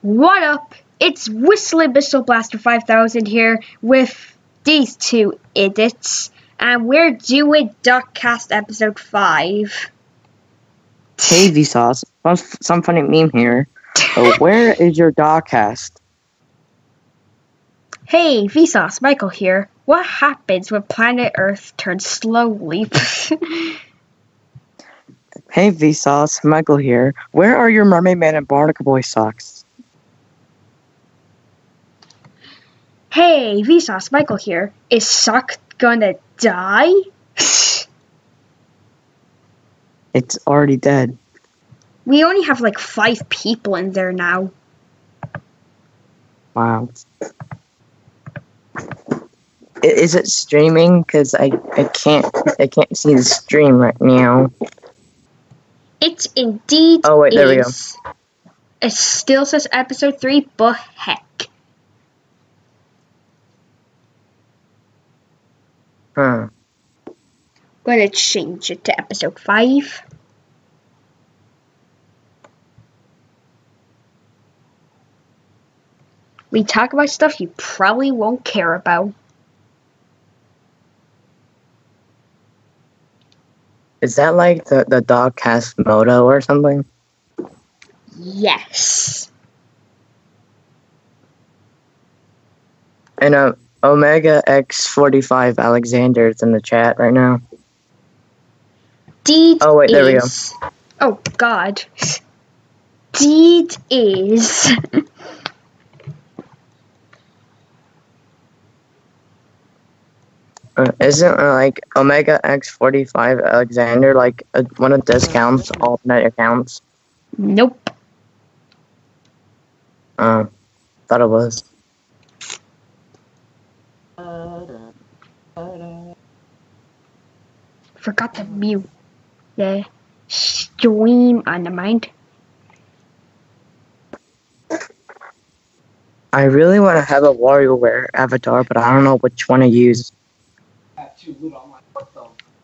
What up? It's Whistling Missile Blaster 5000 here with these two idiots, and we're doing DOCast episode 5. Hey Vsauce, some funny meme here. Where is your DOCast? Hey, Vsauce, Michael here. What happens when planet Earth turns slowly? Hey Vsauce, Michael here. Where are your Mermaid Man and Barnacle Boy socks? Hey, Vsauce, Michael here. Is Sock gonna die? It's already dead. We only have like 5 people in there now. Wow. Is it streaming? Cause I can't see the stream right now. It indeed Oh wait, there we go. It still says episode 3, but heck. Huh. Gonna change it to episode 5. We talk about stuff you probably won't care about. Is that like the DOCast motto or something? Yes. And Omega X45 Alexander's in the chat right now. Deed Oh wait, there we go. Oh god. Deed is Isn't like Omega X45 Alexander like one of Discount's alternate accounts? Nope. Thought it was. Forgot to mute the stream on the mind. I really want to have a WarioWare avatar, but I don't know which one to use.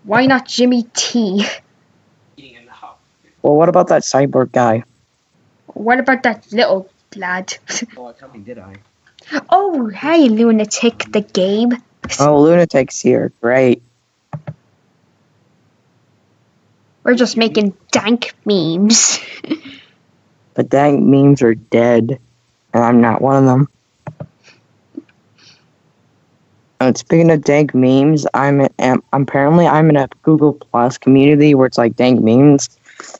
Why not Jimmy T? Well, what about that cyborg guy? What about that little lad? Oh, tell me, did I? Oh, hey, Lunatic the game. Oh, Lunatic's here. Great. We're just making dank memes. The dang memes are dead, and I'm not one of them. And speaking of dank memes, apparently I'm in a Google Plus community where it's like dank memes,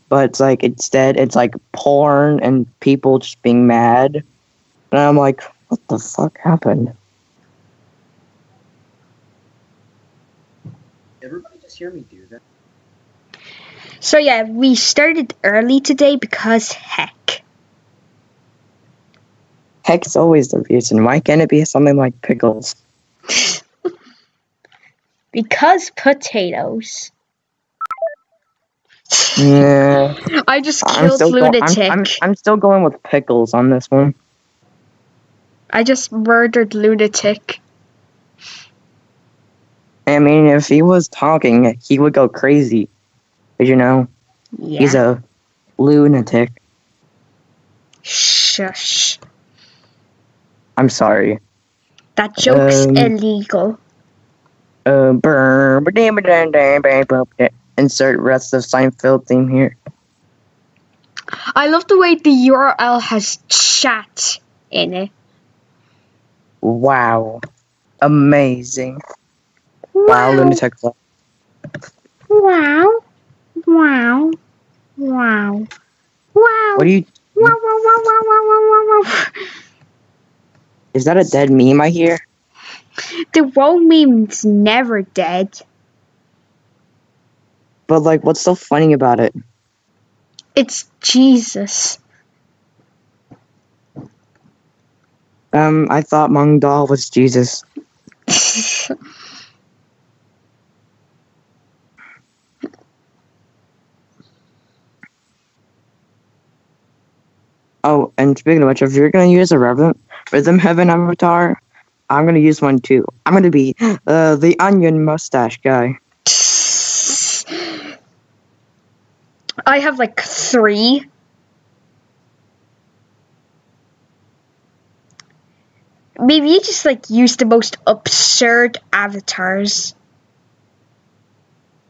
but it's like instead it's like porn and people just being mad, and I'm like, what the fuck happened? Everybody just hear me do that. So yeah, we started early today because heck. Heck's always the reason. Why can't it be something like pickles? Because potatoes. Yeah. I just killed Lunatic. I'm still going with pickles on this one. I just murdered Lunatic. I mean, if he was talking, he would go crazy. You know? Yeah. He's a lunatic. Shush. I'm sorry. That joke's illegal. Insert rest of Seinfeld theme here. I love the way the URL has chat in it. Wow. Amazing. Wow, lunatic. Wow. Wow. Wow. Wow. What are you... Wow, wow, wow, wow, wow, wow, wow, wow. Is that a dead meme I hear? The WoW meme's never dead. But, like, what's so funny about it? It's Jesus. I thought Mung Dal was Jesus. Oh, and speaking of which, if you're gonna use a Rhythm Heaven avatar, I'm gonna use one too. I'm gonna be the onion mustache guy. I have like 3. maybe you just like use the most absurd avatars.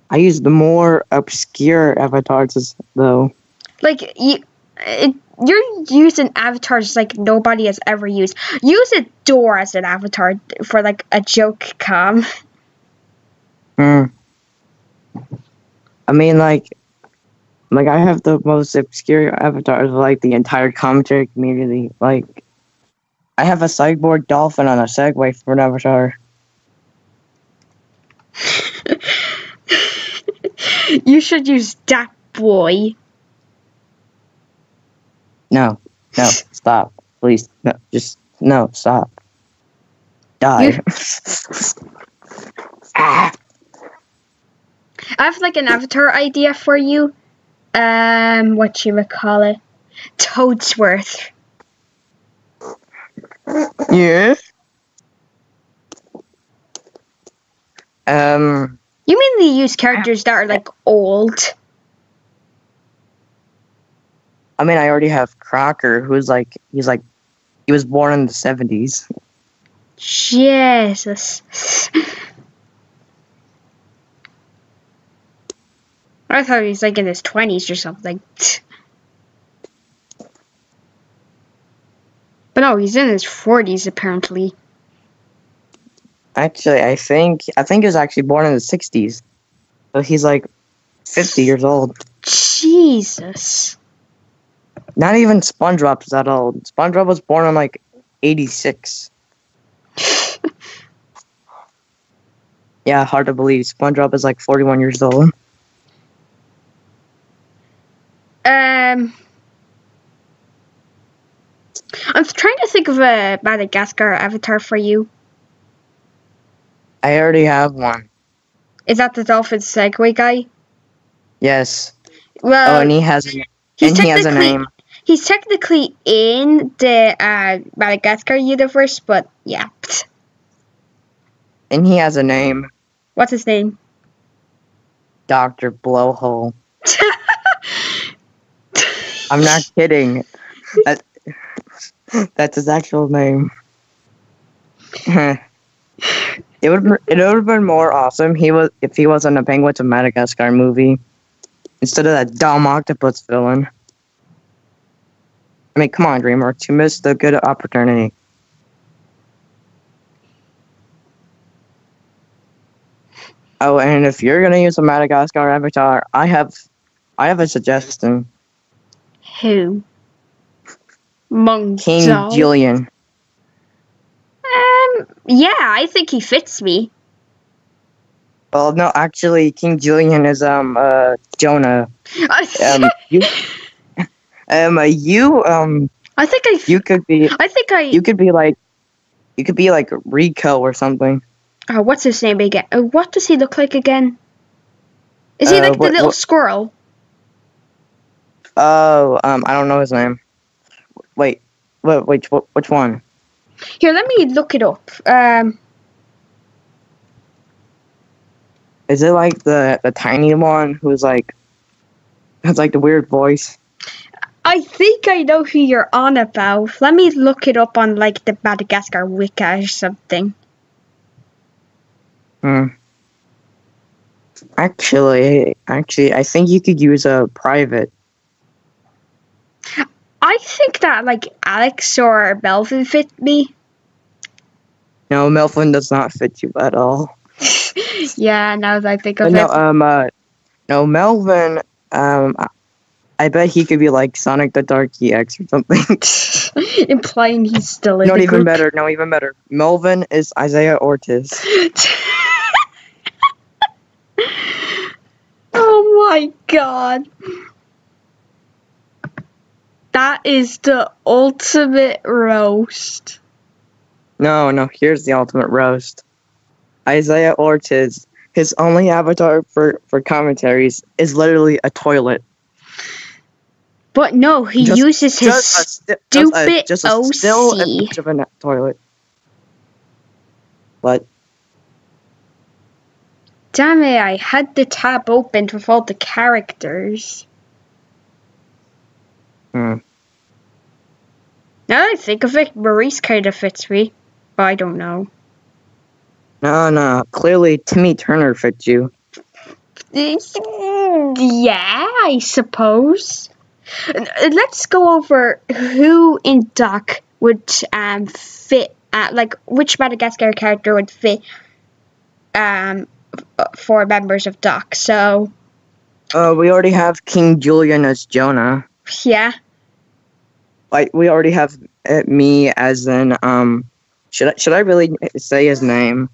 I use the more obscure avatars though. Like you're using avatars like nobody has ever used. Use a door as an avatar for like a joke cam. I mean, like I have the most obscure avatars of like the entire commentary community. Like, I have a cyborg dolphin on a Segway for an avatar. You should use that boy. No, stop, please, no, stop, die. I have like an avatar idea for you. Whatchamacallit? Toadsworth. Yeah. You mainly use characters that are like old. I mean, I already have Crocker, who's like, he was born in the 70s. Jesus. I thought he was like in his 20s or something. But no, he's in his 40s apparently. Actually, I think he was actually born in the 60s. So he's like 50 years old. Jesus. Not even SpongeBob's that old. SpongeBob was born in like 86. Yeah, hard to believe. SpongeBob is like 41 years old. I'm trying to think of a Madagascar avatar for you. I already have one. Is that the dolphin Segway guy? Yes. Well, and he has a name. He's technically in the Madagascar universe, but yeah. And he has a name. What's his name? Dr. Blowhole. I'm not kidding. That's his actual name. It would have been more awesome if he was in a Penguins of Madagascar movie instead of that dumb octopus villain. I mean, come on, DreamWorks, you missed a good opportunity. Oh, and if you're gonna use a Madagascar avatar, I have a suggestion. Who? Mung King Zhao? Julian. Yeah, I think he fits me. Well, no, actually, King Julian is Jonah. I think you could be like Rico or something. Oh, what's his name again? What does he look like again? Is he like the little squirrel? Oh, I don't know his name. Wait, which one? Here, let me look it up. Is it like the tiny one who's like has like the weird voice? I think I know who you're on about. Let me look it up on like the Madagascar Wiki or something. Actually, I think you could use a private. I think that like Alex or Melvin fit me. No, Melvin does not fit you at all. Yeah, now that I think of it. No, Melvin. I bet he could be like Sonic the Dark EX or something. Implying he's still in No, the even group. better. No, even better. Melvin is Isaiah Ortiz. Oh my god. That is the ultimate roast. No, here's the ultimate roast. Isaiah Ortiz, his only avatar for commentaries is literally a toilet. But no, he uses his stupid OC. Still image of a toilet. What? Damn it, I had the tab opened with all the characters. Now that I think of it, Maurice kind of fits me. but I don't know. No. Clearly, Timmy Turner fits you. Yeah, I suppose. Let's go over who in Doc would fit. Like which Madagascar character would fit for members of Doc. So. We already have King Julian as Jonah. Yeah. Like we already have me as in should I really say his name?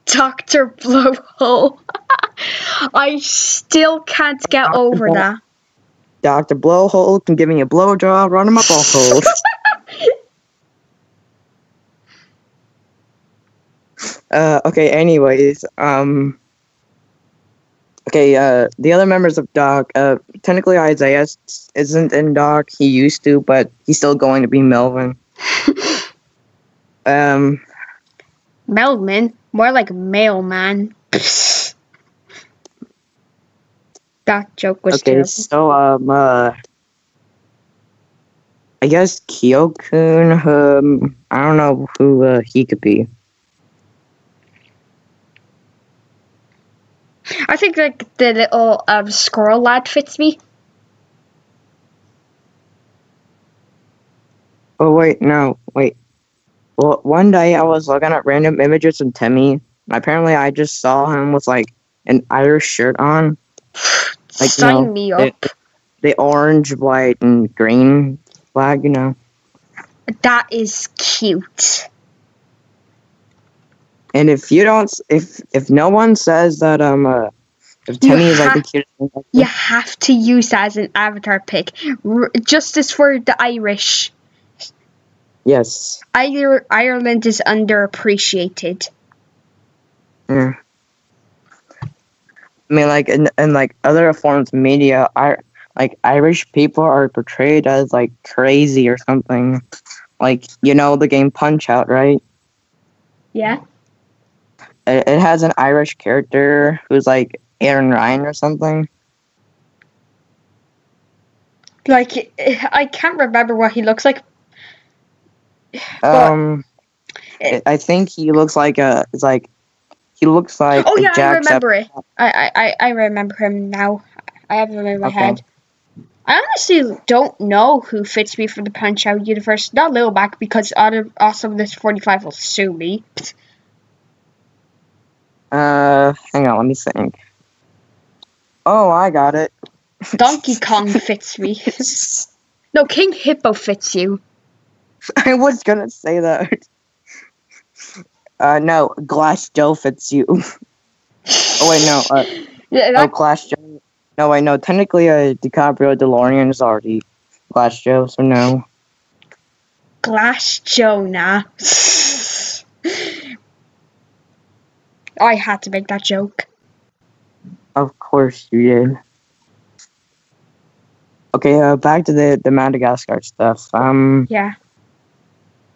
Dr. Blowhole. I still can't get over that. Dr. Blowhole can give me a blowjob, run him up all cold. Okay, anyways, okay, the other members of Doc, technically Isaiah isn't in Doc, he used to, but he's still going to be Melvin. Melvin? More like mailman. That joke was terrible. So, I guess Kyo-kun, I don't know who he could be. I think like the little squirrel lad fits me. Oh wait, no, wait. Well, one day I was looking at random images of Timmy, and apparently I just saw him with like an Irish shirt on. Like, Sign me up. The orange, white, and green flag, you know. That is cute. And if no one says that if Timmy is like the cutest thing, you have to use that as an avatar pic. Justice for the Irish. Yes. Ireland is underappreciated. Yeah. I mean, like in like other forms of media, like Irish people are portrayed as like crazy or something. Like, you know the game Punch-Out, right? Yeah. It has an Irish character who's like Aaron Ryan or something. Like, I can't remember what he looks like. I think he looks like he looks like. Oh yeah, I remember it. I remember him now. I have him in my head. I honestly don't know who fits me for the Punch-Out universe. Not Littleback, because Awesomeness 45 will sue me. Hang on, let me think. Oh, I got it. Donkey Kong fits me. No, King Hippo fits you. I was gonna say that. No, Glass Joe fits you. Oh wait, no. No, Glass Joe. No, wait, no. Technically, DiCaprio DeLorean is already Glass Joe, so no. Glass Jonah. I had to make that joke. Of course you did. Okay, back to the Madagascar stuff. Yeah.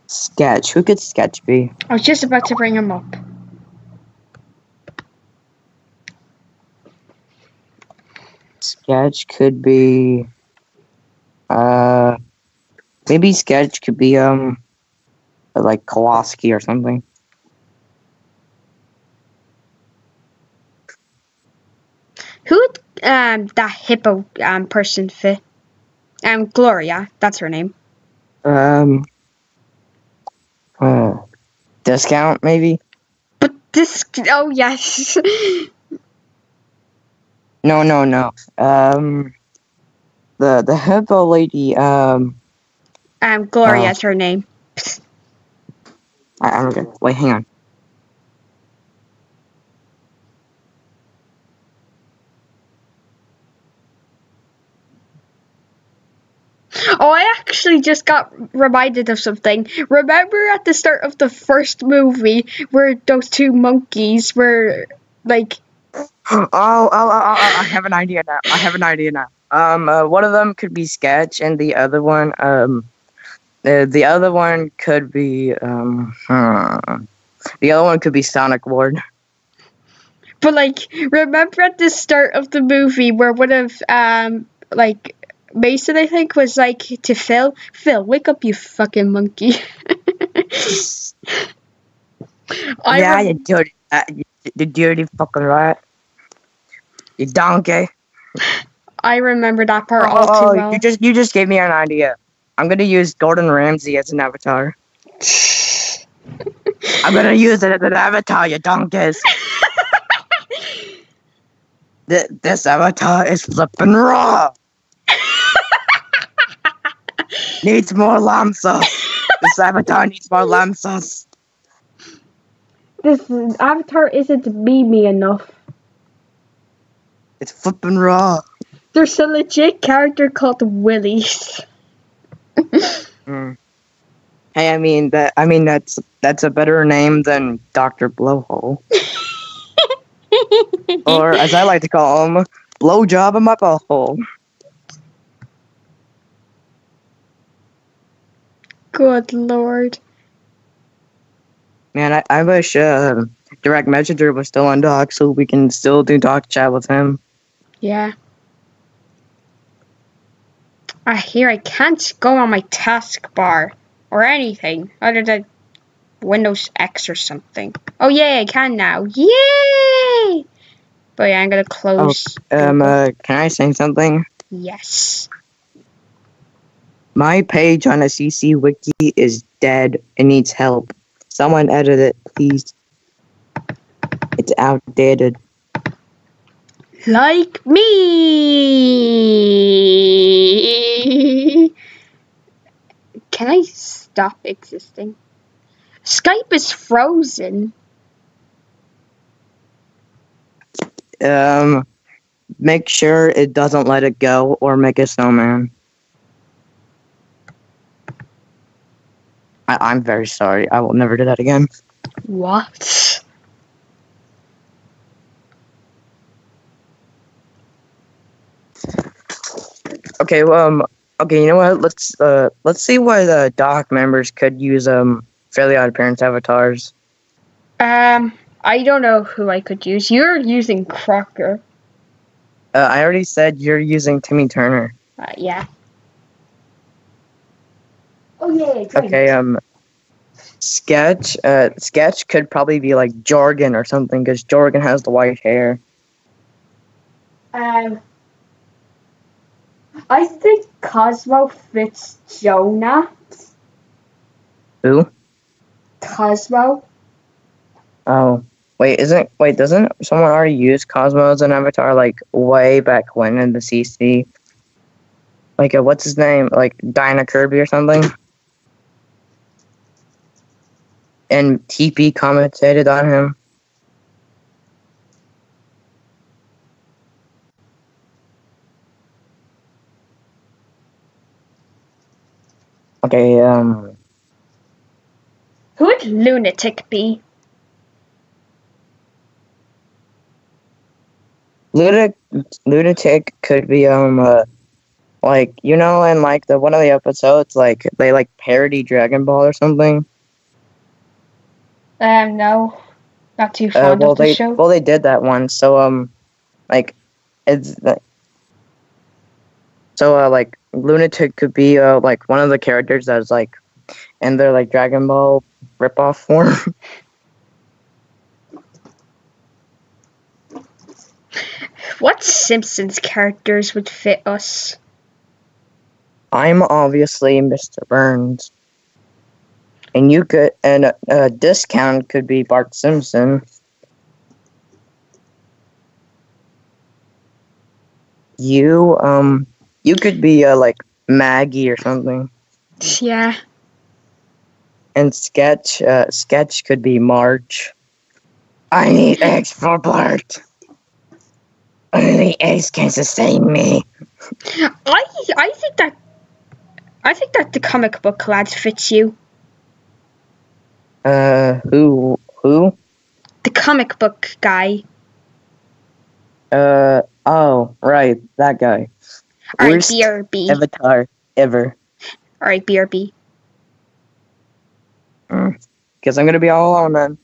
Sketch. Who could Sketch be? I was just about to bring him up. Sketch could be. Maybe Sketch could be like Kowalski or something. Who would that hippo person fit? Gloria, that's her name. Discount maybe. But this. Oh yes. No. The hippo lady. Gloria's her name. I don't get. Wait, hang on. Oh, I actually just got reminded of something. Remember at the start of the first movie where those two monkeys were like... I have an idea now. One of them could be Sketch, and the other one, the other one could be, the other one could be Sonic Ward. But like, remember at the start of the movie where one of, like, Mason, I think, was like to Phil, wake up, you fucking monkey. Yeah, you dirty, you dirty fucking rat. You donkey. I remember that part all too Oh, well. you just gave me an idea. I'm gonna use Gordon Ramsay as an avatar. I'm gonna use it as an avatar, you donkeys. This avatar is flippin' raw. Needs more lamb sauce. This avatar needs more lamb sauce. This avatar isn't memey enough. It's flippin' raw. There's a legit character called Willis. Hey, I mean that's a better name than Dr. Blowhole. Or as I like to call him, blowjob in my butthole. Good lord. Man, I wish Direct Messenger was still on Doc so we can still do Doc chat with him. Yeah. I hear I can't go on my taskbar or anything other than Windows X or something. Oh yeah, I can now. Yay! But yeah, I'm gonna close. Can I say something? Yes. My page on a CC wiki is dead. It needs help. Someone edit it, please. It's outdated. Like me. Can I stop existing? Skype is frozen. Make sure it doesn't let it go or make a snowman. I'm very sorry. I will never do that again. What? Okay, okay, you know what? Let's see what the Doc members could use Fairly Odd Parents avatars. I don't know who I could use. You're using Crocker. I already said you're using Timmy Turner. Yeah. Oh yeah. Great. Okay, Sketch could probably be like Jorgen or something because Jorgen has the white hair. I think Cosmo fits Jonah. Who? Cosmo. Oh, doesn't someone already use Cosmo as an avatar like way back when in the CC? Like, what's his name? Like Dinah Kirby or something? And TP commentated on him. Okay, Who would Lunatic be? Lunatic could be like, you know, in like the one of the episodes, like they like parody Dragon Ball or something. No, not too fond of the show. Well, they did that one, so like it's so like Lunatic could be like one of the characters that's like in their like Dragon Ball ripoff form. What Simpsons characters would fit us? I'm obviously Mr. Burns. And you could, and a discount could be Bart Simpson. You could be like Maggie or something. Yeah. And Sketch could be Marge. I need eggs for Bart. Only eggs can sustain me. I think that the comic book lads fits you. Who? The comic book guy. Oh, right, that guy. Alright, Worst BRB. avatar ever. Alright, BRB. Guess I'm gonna be all alone then.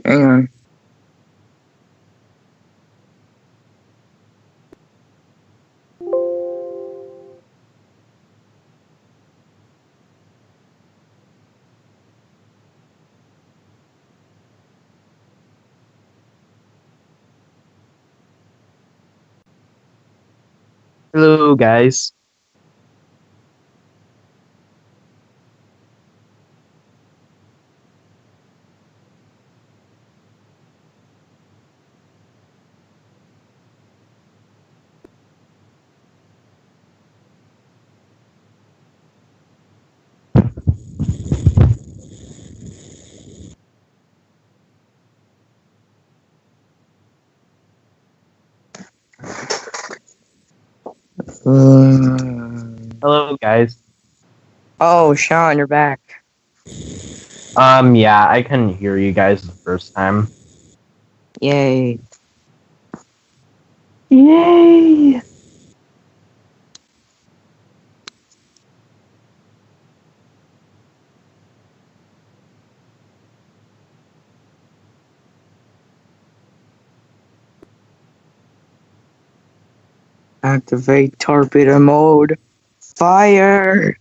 Hang on. Hello, guys. Hello, guys. Oh, Sean, you're back. Yeah, I couldn't hear you guys the first time. Yay. Yay! Activate torpedo mode. Fire!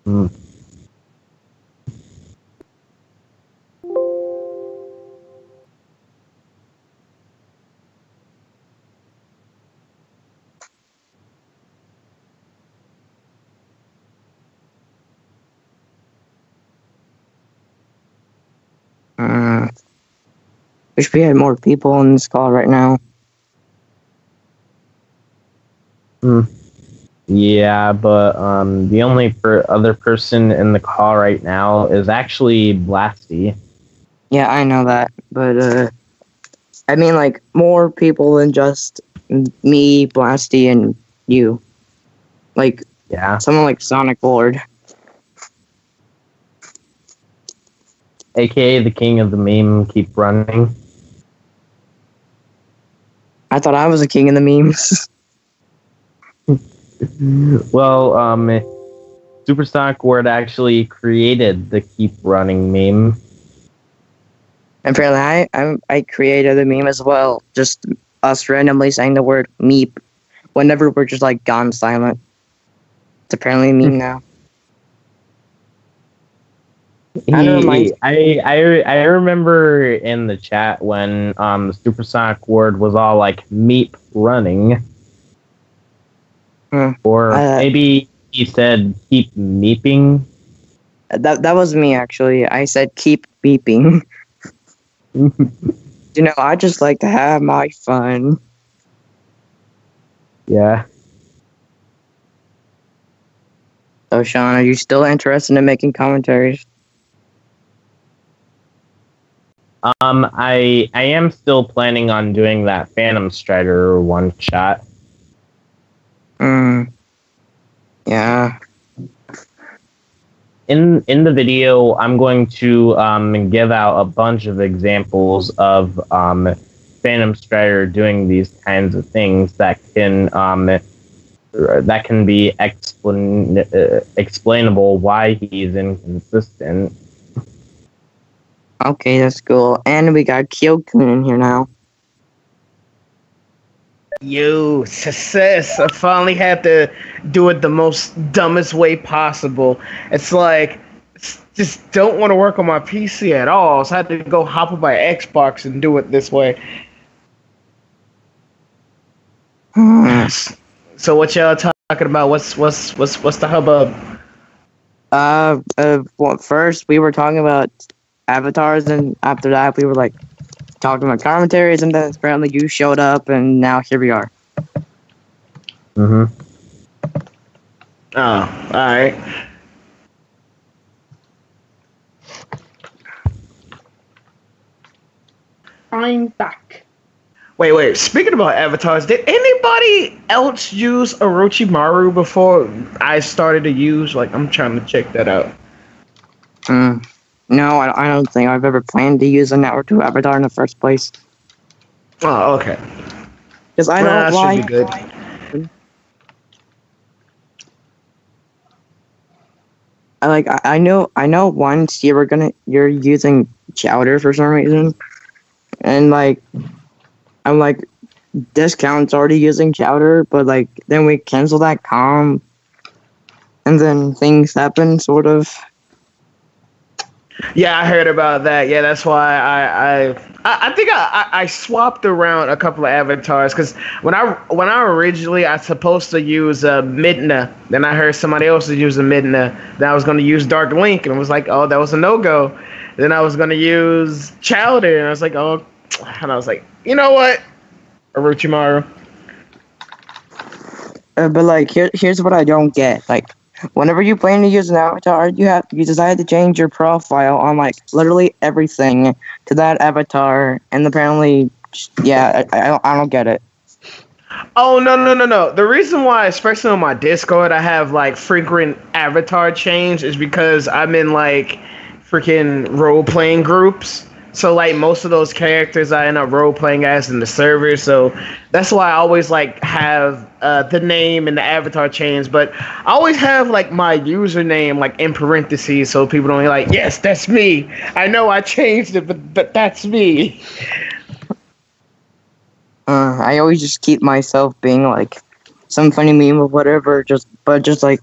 Hmm. Wish we had more people on this call right now. Yeah, but the only other person in the call right now is actually Blasty. Yeah, I know that, but I mean like more people than just me, Blasty, and you. Like Yeah, someone like Sonic Lord. aka the king of the meme. Keep running. I thought I was a king of the memes. Well, Supersonic Word actually created the keep running meme. And apparently I created the meme as well. Just us randomly saying the word meep whenever we're just like gone silent. It's apparently a meme now. I remember in the chat when the Supersonic Word was all like meep running. Or maybe he said keep meeping. That was me actually. I said keep beeping. You know, I just like to have my fun. Yeah. So Sean, are you still interested in making commentaries? I am still planning on doing that Phantom Strider one shot. Yeah. In the video, I'm going to give out a bunch of examples of Phantom Strider doing these kinds of things that can be explainable why he's inconsistent. Okay, that's cool. And we got Kyokun in here now. Yo, success. I finally had to do it the most dumbest way possible. It's like, just don't want to work on my PC at all. So I had to go hop on my Xbox and do it this way. So what y'all talking about? What's the hubbub? Well, first we were talking about avatars, and after that we were like talking about commentaries, and then apparently you showed up, and now here we are. Mm-hmm. Oh, all right. I'm back. Wait. Speaking about avatars, did anybody else use Orochimaru before I started to use? Like, I'm trying to check that out. No, I don't think I've ever planned to use a network 2 avatar in the first place. Oh, okay. Because I don't that like. should be good. I know once you're using chowder for some reason, and like I'm like this account's already using chowder, but like then we cancel that comp, and then things happen sort of. Yeah, I heard about that. Yeah, that's why I think I swapped around a couple of avatars because when I originally I was supposed to use Midna, then I heard somebody else was using Midna. Then I was going to use Dark Link, and it was like, oh, that was a no go. Then I was going to use Chowder, and I was like, oh, and I was like, you know what, Orochimaru. But like here's what I don't get. Like whenever you plan to use an avatar, you decide to change your profile on like literally everything to that avatar, and apparently, yeah, I don't get it. Oh no. The reason why, especially on my Discord, I have like frequent avatar change is because I'm in like freaking role playing groups. So like most of those characters I end up role playing as in the server. So that's why I always like have the name and the avatar change. But I always have like my username like in parentheses so people don't be like, yes, that's me. I know I changed it, but that's me. I always just keep myself being like some funny meme or whatever. But like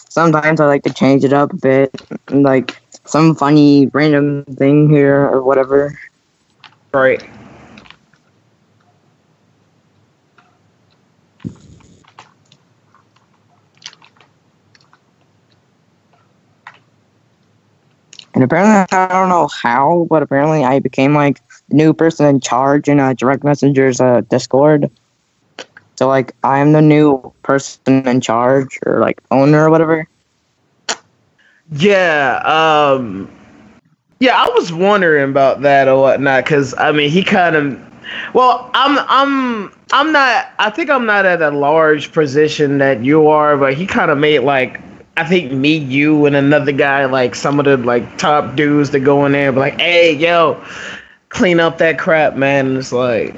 sometimes I like to change it up a bit, and, like some funny random thing here or whatever. Right. And apparently, I don't know how, but apparently I became like the new person in charge in Direct Messenger's Discord. So like I'm the new person in charge or like owner or whatever. Yeah. Yeah, I was wondering about that or whatnot because I mean he kind of. Well, I'm not. I think I'm not at a large position that you are, but he kind of made like I think me, you, and another guy like some of the like top dudes that go in there, and be like, hey, yo, clean up that crap, man. And it's like.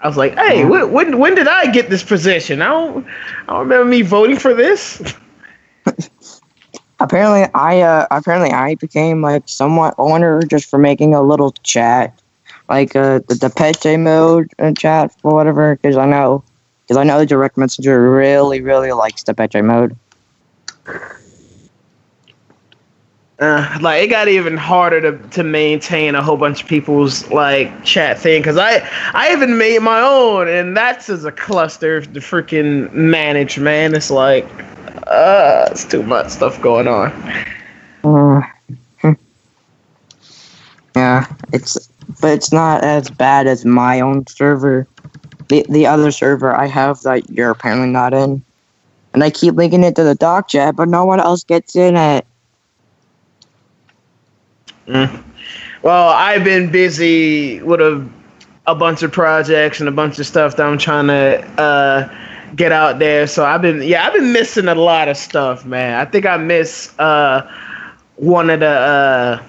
I was like, "Hey, when did I get this position? I don't remember me voting for this." Apparently I became like somewhat owner just for making a little chat, like the Peche mode chat or whatever, because I know the Direct Messenger really likes the Peche mode. Like it got even harder to maintain a whole bunch of people's like chat thing because I even made my own and that's as a cluster to freaking manage, man. It's like it's too much stuff going on. Yeah, it's not as bad as my own server. The other server I have that you're apparently not in, and I keep linking it to the doc chat, but no one else gets in it. Well, I've been busy with a bunch of projects and a bunch of stuff that I'm trying to get out there. So I've been missing a lot of stuff, man. I think I missed one of the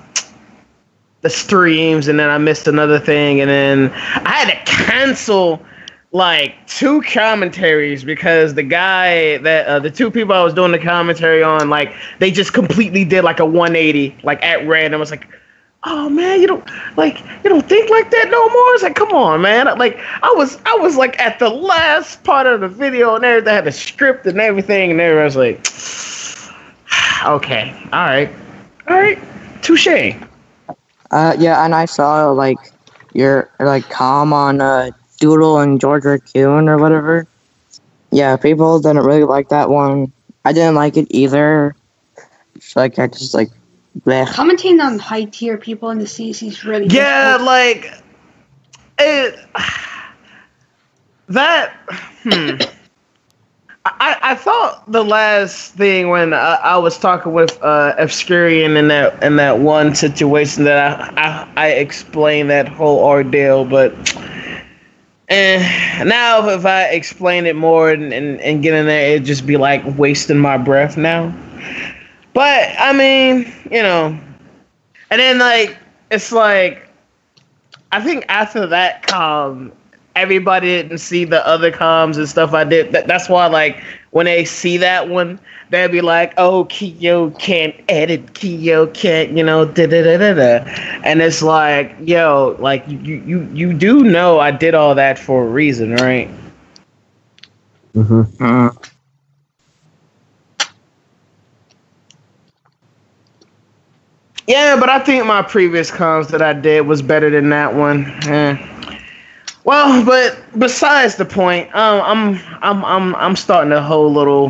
streams, and then I missed another thing, and then I had to cancel like 2 commentaries because the guy that the 2 people I was doing the commentary on, like they just completely did like a 180 like at random. I was like, oh man, you don't think like that no more. It's like, come on, man. Like I was like at the last part of the video and everything, had the script and everything, and everyone was like, okay, all right, touche. Yeah, and I saw like your like com on Doodle and George Raccoon or whatever. Yeah, people didn't really like that one. I didn't like it either. So, like I just like bleh. Commenting on high tier people in the CC is really difficult. Like it that I thought the last thing when I was talking with Obscurian in that one situation that I explained that whole ordeal, but now if I explain it more and get in there, it'd just be like wasting my breath now. But I mean, and then like it's like I think after that everybody didn't see the other comms and stuff I did. That's why, like, when they see that one, they'll be like, "Oh, Kiyo can't edit. Kiyo can't, da da da da da." And it's like, yo, like you do know I did all that for a reason, right? Mm-hmm. Yeah, but I think my previous comms that I did was better than that one. Well, but besides the point, I'm starting a whole little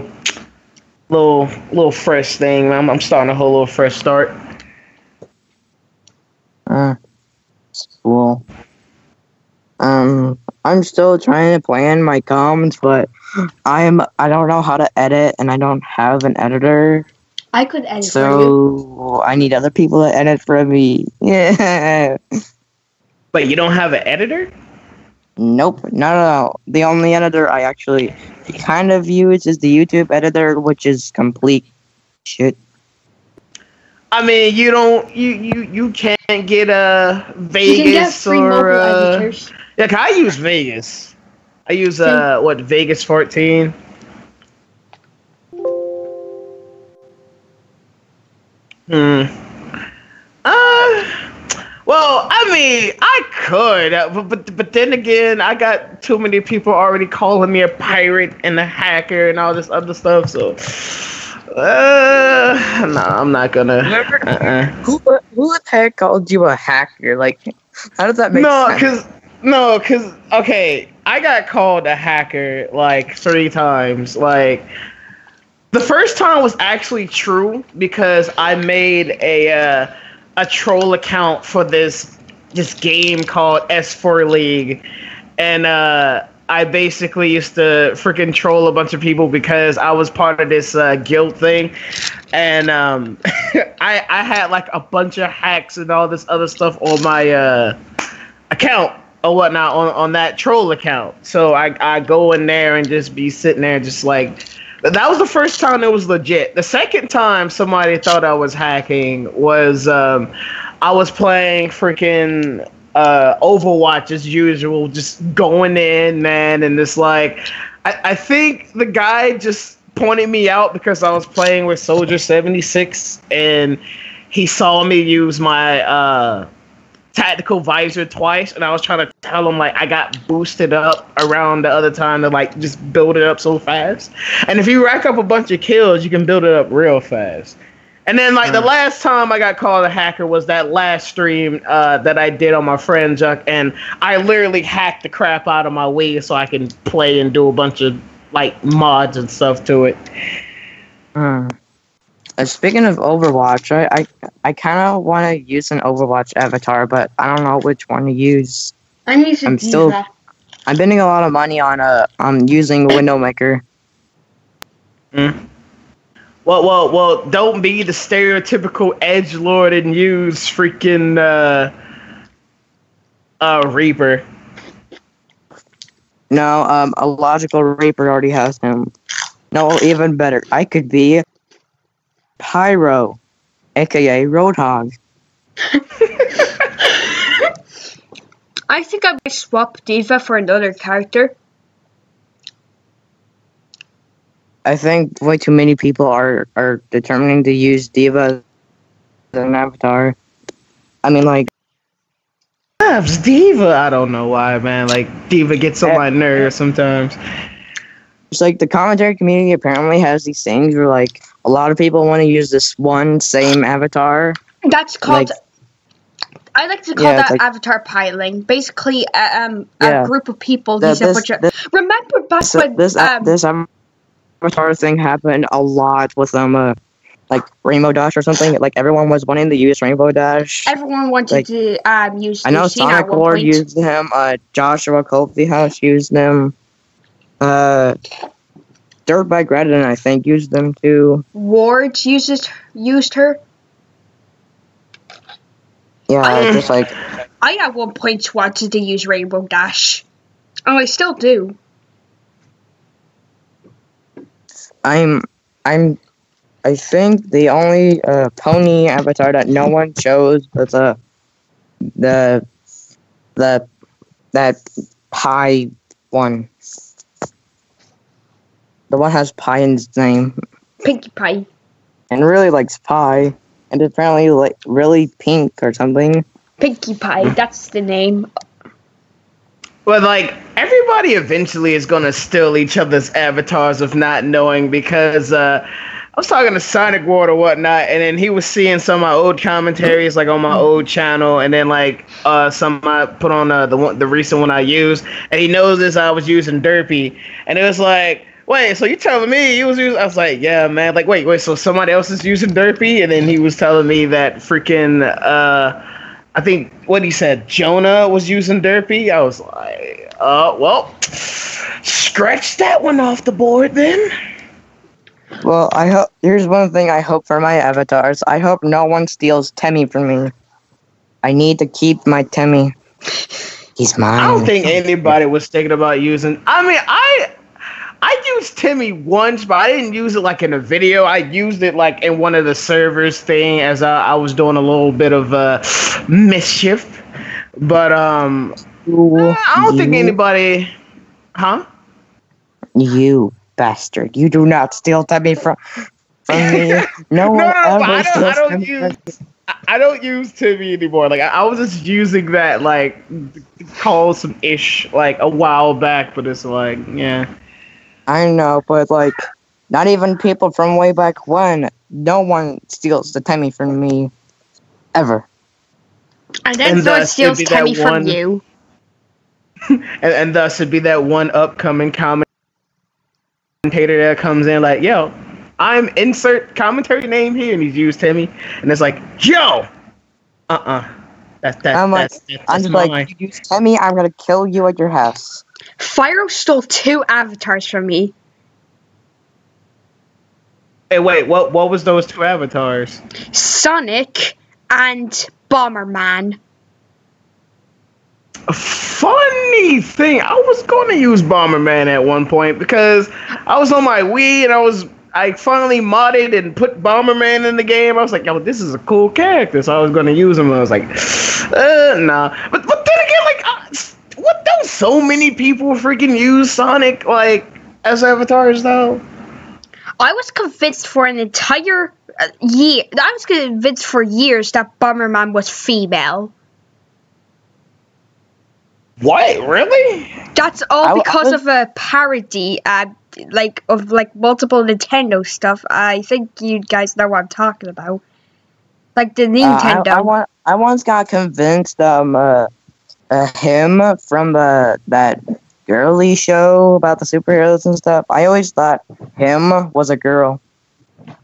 fresh thing. I'm starting a whole little fresh start. It's cool. I'm still trying to plan my comms, but I don't know how to edit, and I don't have an editor. I could edit for you. So I need other people to edit for me. Yeah. But you don't have an editor? Nope, no. The only editor I actually kind of use is the YouTube editor, which is complete shit. I mean, you can't get Vegas you can get free mobile editors. Yeah, I use Vegas. I use Vegas 14. Well, I mean, I could, but then again, I got too many people already calling me a pirate and a hacker and all this other stuff. So, no, I'm not gonna. Who the heck called you a hacker? Like, how does that make sense? Because okay, I got called a hacker like 3 times. Like, the first time was actually true because I made a troll account for this game called S4 League, and I basically used to freaking troll a bunch of people because I was part of this guild thing, and I had like a bunch of hacks and all this other stuff on my account or whatnot on that troll account. So I go in there and just be sitting there just like. That was the first time it was legit. The second time somebody thought I was hacking was I was playing freaking Overwatch as usual, just going in, man, and it's like I think the guy just pointed me out because I was playing with Soldier 76 and he saw me use my tactical visor twice, and I was trying to tell him like I got boosted up around the other time to like just build it up so fast. And if you rack up a bunch of kills, you can build it up real fast. And then like the last time I got called a hacker was that last stream that I did on my friend Juck, and I literally hacked the crap out of my Wii so I can play and do a bunch of like mods and stuff to it. Speaking of Overwatch, I kind of want to use an Overwatch avatar, but I don't know which one to use. I'm using DEETA. I'm spending a lot of money on using Windowmaker. Well, don't be the stereotypical edgelord and use freaking Reaper. No, a logical Reaper already has him. No, even better. I could be Pyro, aka Roadhog. I think I might swap D.Va for another character. I think way too many people are determining to use D.Va as an avatar. I mean, like, D.Va. I don't know why, man. Like, D.Va gets on my nerves sometimes. It's like the commentary community apparently has these things where like a lot of people want to use this one same avatar. That's called. Like, I like to call that like, avatar piling. Basically, a group of people. Remember back when this avatar thing happened a lot with like Rainbow Dash or something. Like everyone was wanting to use Rainbow Dash. Everyone wanted to use. I know Sonic Lord used him. Joshua Kofi House used him. Dirtbag Reddit, I think, used them too. Wards used her. Yeah, just like I at one point wanted to use Rainbow Dash, and I still do. I think the only pony avatar that no one chose was that pie one. The one has pie in its name. Pinkie Pie. And really likes pie. And apparently like really pink or something. Pinkie Pie, that's the name. But like everybody eventually is gonna steal each other's avatars of not knowing, because I was talking to Sonic Ward or whatnot, and then he was seeing some of my old commentaries like on my old channel, and then like some I put on the recent one I used, and he noticed I was using Derpy, and it was like, wait, so you telling me you was using? I was like, yeah, man. Like, wait, so somebody else is using Derpy, and then he was telling me that freaking I think what he said, Jonah was using Derpy. I was like, well, scratch that one off the board then. Well, I hope. Here's one thing I hope for my avatars. I hope no one steals Temmie from me. I need to keep my Temmie. He's mine. I don't think anybody was thinking about using. I mean, I used Timmy once, but I didn't use it like in a video. I used it like in one of the servers thing as I was doing a little bit of mischief. But I don't think anybody, huh? You bastard! You do not steal Temmie from me. No, I don't use Timmy anymore. Like I was just using that like to call some ish like a while back, but it's like yeah. I know, but like, not even people from way back when. No one steals the Temmie from me, ever. And then someone steals Temmie from you. and thus it'd be that one upcoming commentator that comes in like, yo, I'm insert commentary name here, and he's used Temmie, and it's like, yo, that's like, you use Temmie, I'm gonna kill you at your house. Fyro stole 2 avatars from me. Hey, wait, what was those 2 avatars? Sonic and Bomberman. A funny thing, I was going to use Bomberman at one point because I was on my Wii and I finally modded and put Bomberman in the game. I was like, yo, this is a cool character, so I was going to use him. I was like, nah. But then again, like, what? Don't so many people freaking use Sonic like as avatars though? I was convinced for an entire year. I was convinced for years that Bomberman was female. What? Really? That's all because of a parody, of multiple Nintendo stuff. I think you guys know what I'm talking about, like the Nintendo. I once got convinced him from that girly show about the superheroes and stuff. I always thought him was a girl.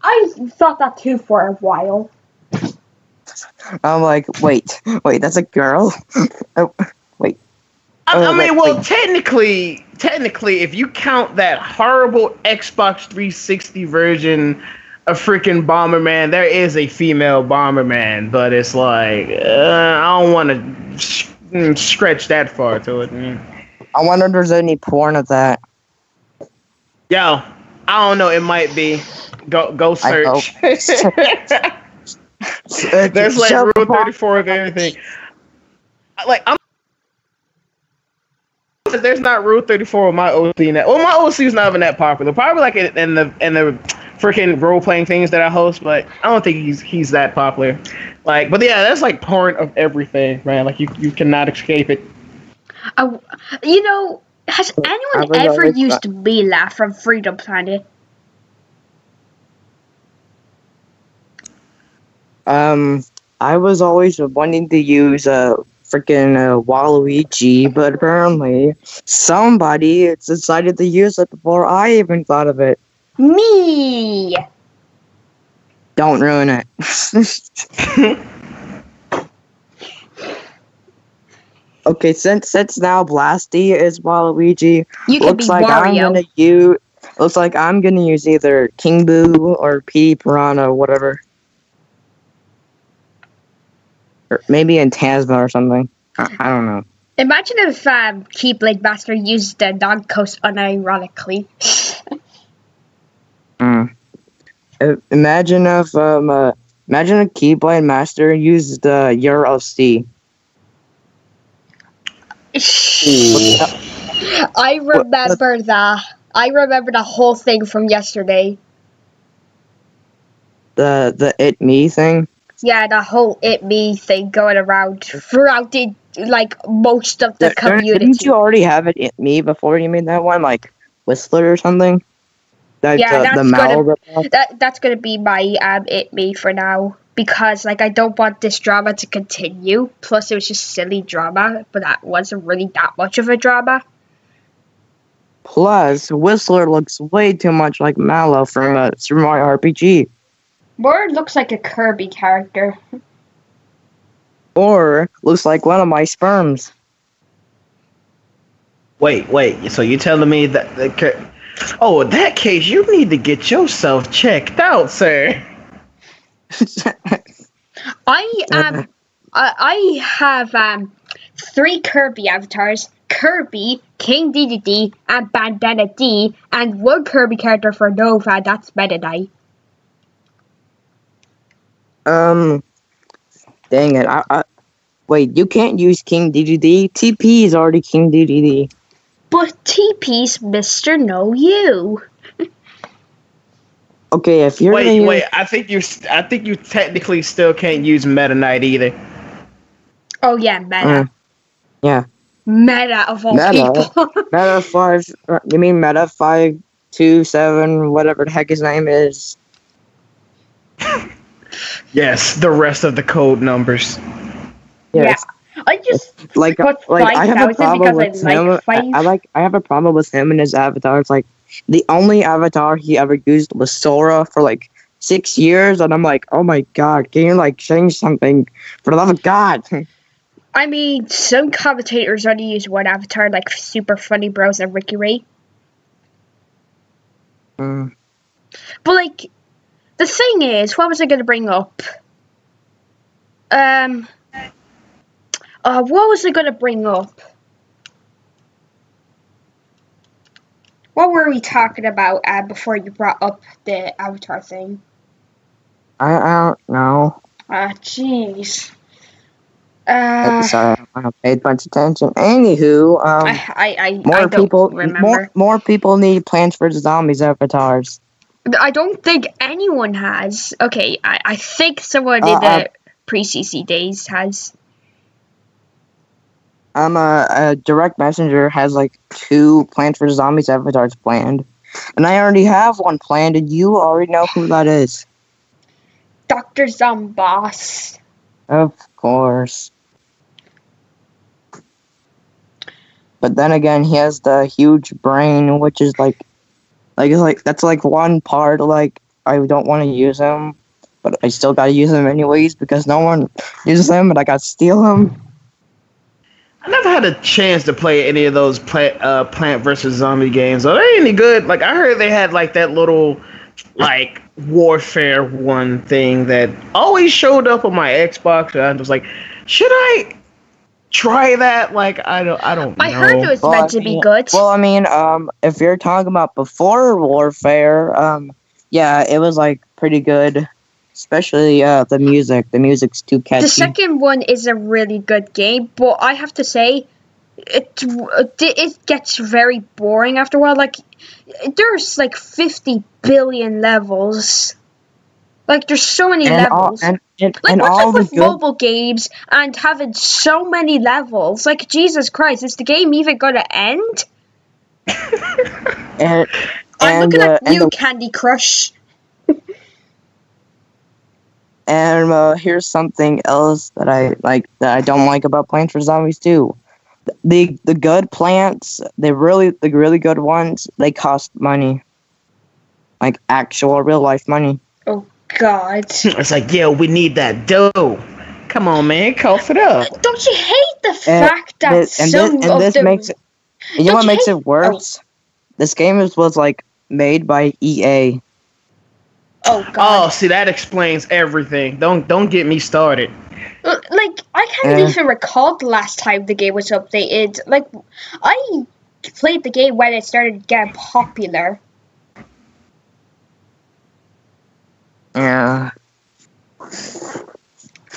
I thought that too for a while. I'm like, wait, that's a girl? Oh, wait. Technically, if you count that horrible Xbox 360 version of freaking Bomberman, there is a female Bomberman, but it's like, I don't want to stretch that far to it. I wonder if there's any porn of that. Yo, I don't know. It might be. Go search. There's like Rule 34 of everything. Like there's not Rule 34 of my OC net. Well, my OC is not even that popular. Probably like in the freaking role playing things that I host, but I don't think he's that popular. Like, but yeah, that's like porn of everything, man. Like you cannot escape it. Has anyone ever used Mila from Freedom Planet? I was always wanting to use freaking Waluigi, but apparently somebody decided to use it before I even thought of it. Me! Don't ruin it. Okay, since now Blasty is Waluigi, you looks be like Wario. Looks like I'm gonna use either King Boo or P Piranha, whatever. Or maybe in Tasma or something. I don't know. Imagine if Keyblade Master used the DOCast unironically. Imagine if Keyblade Master used the Euro C. I remember that. I remember the whole thing from yesterday. The It Me thing? Yeah, the whole It Me thing going around throughout the, like, most of the community. Didn't you already have It Me before you made that one? Like, Whistler or something? That's gonna be my It Me for now. Because, like, I don't want this drama to continue. Plus, it was just silly drama. But that wasn't really that much of a drama. Plus, Whistler looks way too much like Mallow from Super Mario RPG. More looks like a Kirby character. Or looks like one of my sperms. Wait. So you're telling me that in that case, you need to get yourself checked out, sir. I have 3 Kirby avatars: Kirby, King DDD, and Bandana D, and 1 Kirby character for Nova. That's Meta Knight. Dang it! Wait. You can't use King DDD. TP is already King DDD. But TP's Mr. No You. Okay, if you're wait, I think you technically still can't use Meta Knight either. Oh yeah, Meta. Yeah. Meta of all people. Meta 5. You mean Meta 527? Whatever the heck his name is. Yes, the rest of the code numbers. Yes. Yeah. I just I have a problem with him. I have a problem with him and his avatar. It's like the only avatar he ever used was Sora for like 6 years, and I'm like, oh my god, can you like change something for the love of God? I mean, some commentators only use one avatar, like Super Funny Bros and Ricky Ray. But like, the thing is, what was I going to bring up? What was I going to bring up? What were we talking about before you brought up the avatar thing? I don't know. Jeez. Sorry, I don't pay much attention. Anywho, I don't remember. More people need Plants vs. Zombies avatars. I don't think anyone has. Okay, I think someone in the pre-CC days has. A direct messenger has like 2 Plants vs. Zombies avatars planned. And I already have one planned, and you already know who that is. Dr. Zomboss. Of course. But then again, he has the huge brain, which is like that's like one part, like, I don't want to use him, but I still gotta use him anyways, because no one uses him, but I gotta steal him. I never had a chance to play any of those Plant vs. Zombie games. Are they any good? Like, I heard they had like that little like warfare one thing that always showed up on my Xbox, and I was like, should I try that? Like, I don't know. I heard it was meant to be good. Well, I mean, if you're talking about before warfare, yeah, it was like pretty good. Especially the music. The music's too catchy. The second one is a really good game, but I have to say, it gets very boring after a while. Like, there's like 50 billion levels. Like, there's so many levels. What's up with mobile games and having so many levels? Like, Jesus Christ, is the game even gonna end? I'm looking at you, Candy Crush. And here's something else that I don't like about Plants vs. Zombies 2. The good plants, the really good ones, they cost money. Like actual real life money. Oh God. It's like, yeah, we need that dough. Come on, man, cough it up. Don't you hate the fact that what makes it worse? This game was like made by EA. Oh Oh, god. see, that explains everything. Don't get me started. Like, I can't even recall the last time the game was updated. Like, I played the game when it started getting popular. Yeah.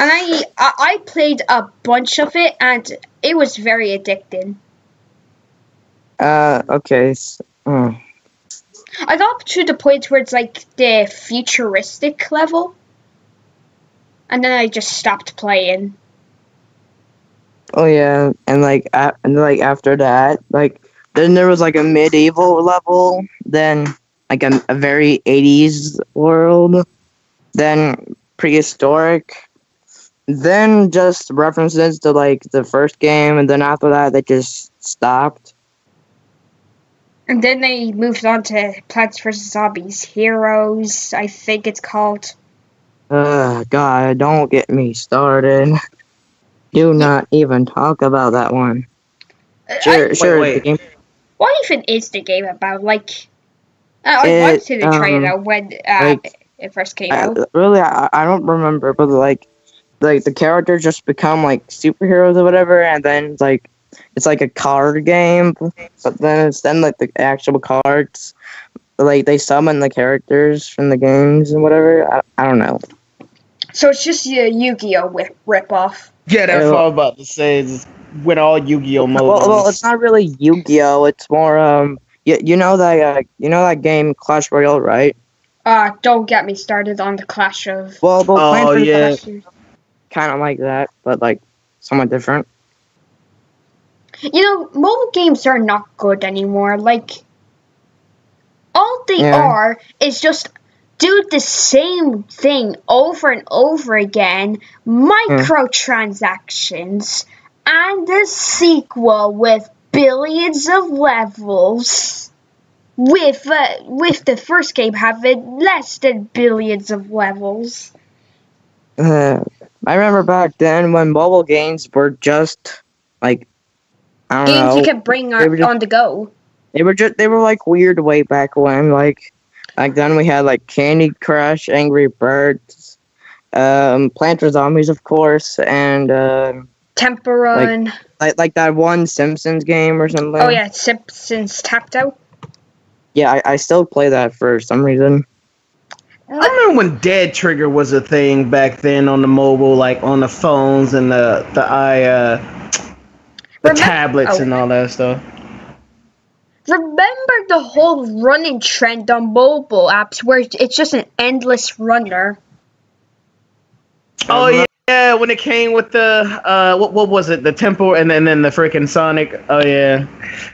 And I played a bunch of it, and it was very addicting. Okay. I got to the point where it's like the futuristic level, and then I just stopped playing. Oh yeah, and like after that, like then there was like a medieval level, then like a very 80s world, then prehistoric, then just references to like the first game, and then after that they just stopped. And then they moved on to Plants vs. Zombies Heroes, I think it's called. God, don't get me started. Do not even talk about that one. Sure. Wait. The game. What even is the game about? Like, I wanted to try it out when it first came out. Really, I don't remember, but like the characters just become like superheroes or whatever, and then like it's like a card game, but then like the actual cards, like they summon the characters from the games and whatever. I don't know. So it's just a Yu-Gi-Oh ripoff. Yeah, that's what I was about to say. Is with all Yu-Gi-Oh modes. Well, it's not really Yu-Gi-Oh. It's more you know that game Clash Royale, right? Don't get me started on the Clash of. Well, oh yeah, kind of like that, but like somewhat different. You know, mobile games are not good anymore. Like, all they are is just do the same thing over and over again, microtransactions, and a sequel with billions of levels, with the first game having less than billions of levels. I remember back then when mobile games were just like games you can bring on the go. They were like weird way back when, like then we had like Candy Crush, Angry Birds, Plants vs. Zombies, of course, and Temple Run. Like that one Simpsons game or something. Oh yeah, Simpsons Tapped Out. Yeah, I still play that for some reason. I remember when Dead Trigger was a thing back then on the mobile, like on the phones and the tablets and all that stuff. Remember the whole running trend on mobile apps where it's just an endless runner? Oh yeah, when it came with the what was it? The Temple and then the freaking Sonic. Oh yeah.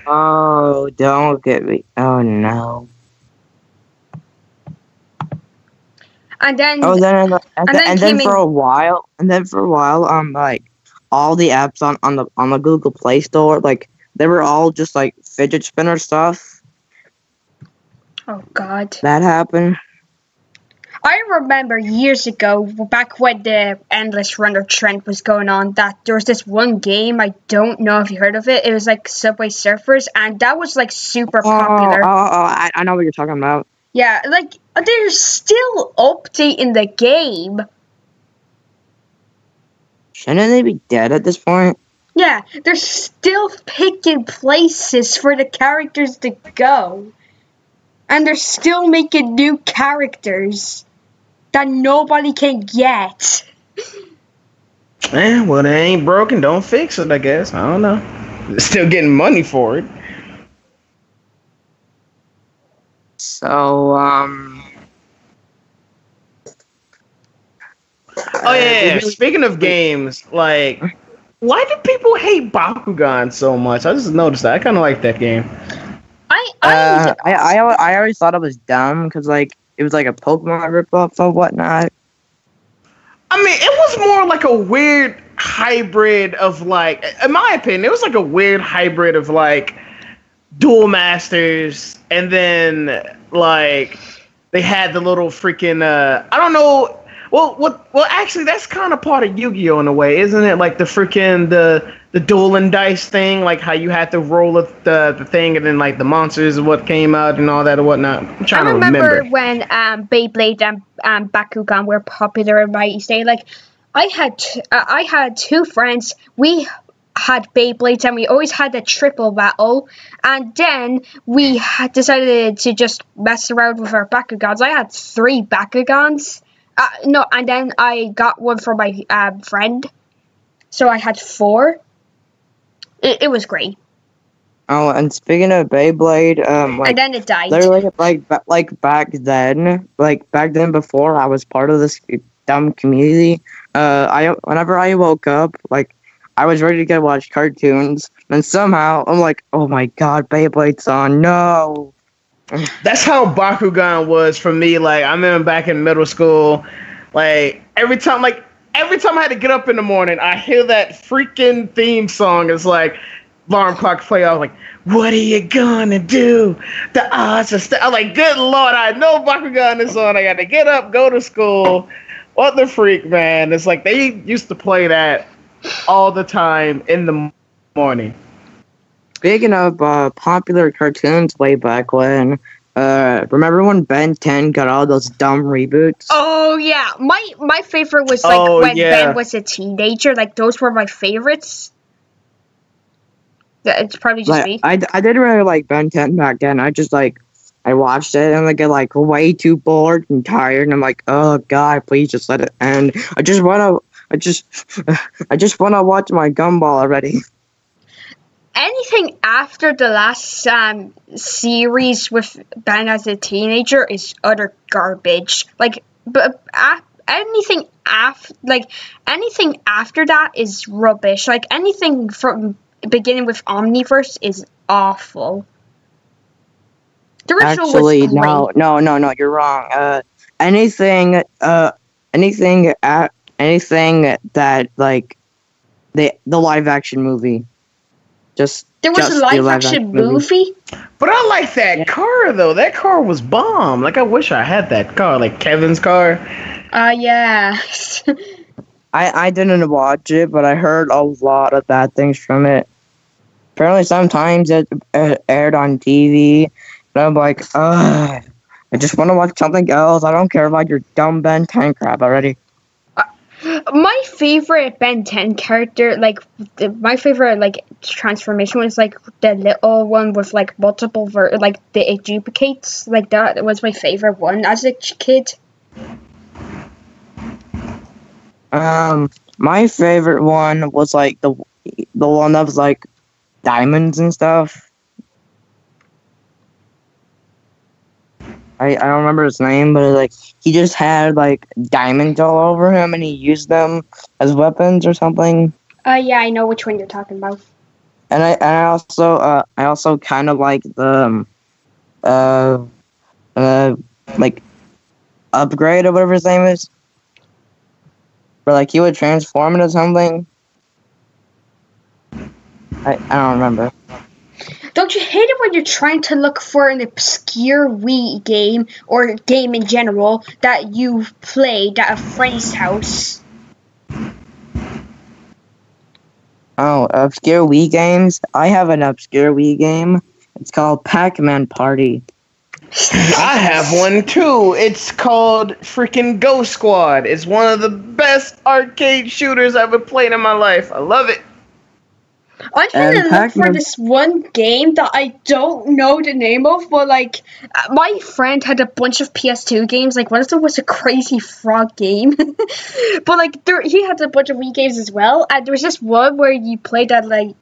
Oh, don't get me. Oh no. And then for a while, like all the apps on the Google Play Store, like they were all just like fidget spinner stuff. Oh god. That happened. I remember years ago, back when the endless runner trend was going on, that there was this one game, I don't know if you heard of it, it was like Subway Surfers, and that was like super popular. I know what you're talking about. Yeah, like, they're still updating the game. Shouldn't they be dead at this point? Yeah, they're still picking places for the characters to go. And they're still making new characters that nobody can get. Well, they ain't broken, don't fix it, I guess. I don't know. They're still getting money for it. So, Oh yeah. Speaking of games, like, why do people hate Bakugan so much? I just noticed that. I kind of like that game. I always thought it was dumb because like it was like a Pokemon ripoff or whatnot. I mean, it was more like a weird hybrid of like, in my opinion, it was like a weird hybrid of like Duel Masters, and then like they had the little freaking I don't know. Well, actually, that's kind of part of Yu-Gi-Oh in a way, isn't it? Like the freaking the duel and dice thing, like how you had to roll the thing, and then like the monsters and what came out and all that and whatnot. I'm trying to remember when Beyblade and Bakugan were popular in my day. Like, I had two friends. We had Beyblades and we always had a triple battle, and then we decided to just mess around with our Bakugans. I had 3 Bakugans. No, and then I got one for my friend, so I had 4. It was great. Oh, and speaking of Beyblade, and then it died. Literally, back then before I was part of this dumb community, whenever I woke up, like, I was ready to go watch cartoons, and somehow I'm like, oh my god, Beyblade's on, no. That's how Bakugan was for me. Like, I remember back in middle school, like every time I had to get up in the morning, I hear that freaking theme song. It's like alarm clock play. I was like, what are you gonna do? The odds are I'm like, good lord, I know Bakugan is on. I got to get up, go to school. What the freak, man? It's like they used to play that all the time in the morning. Speaking of popular cartoons way back when, remember when Ben 10 got all those dumb reboots? Oh yeah, my favorite was when Ben was a teenager. Like, those were my favorites. It's probably just me. I didn't really like Ben 10 back then. I watched it and I get like way too bored and tired, and I'm like, oh god, please just let it end. I just wanna watch my Gumball already. Anything after the last series with Ben as a teenager is utter garbage. Like, but anything after that is rubbish. Like, anything from beginning with Omniverse is awful. The original Actually, was great. no, you're wrong. Anything that like the live action movie. There was a live action movie? But I like that car, though. That car was bomb. Like, I wish I had that car, like Kevin's car. Yeah. I didn't watch it, but I heard a lot of bad things from it. Apparently, sometimes it aired on TV, and I'm like, I just want to watch something else. I don't care about your dumb Ben 10 crap already. My favorite Ben 10 character, my favorite transformation was like the little one with like multiple it duplicates. Like, that was my favorite one as a kid. My favorite one was like the one that was like diamonds and stuff. I don't remember his name, but like he just had like diamonds all over him, and he used them as weapons or something. Yeah, I know which one you're talking about. And I also kind of like the like upgrade or whatever his name is, where like he would transform into something. I don't remember. Don't you hate it when you're trying to look for an obscure Wii game or game in general that you played at a friend's house? Oh, obscure Wii games? I have an obscure Wii game. It's called Pac-Man Party. I have one too. It's called freaking Ghost Squad. It's one of the best arcade shooters I've ever played in my life. I love it. I'm trying to look for this one game that I don't know the name of, but like, my friend had a bunch of PS2 games. Like, one of them was a Crazy Frog game, but like, he had a bunch of Wii games as well. And there was this one where you played at like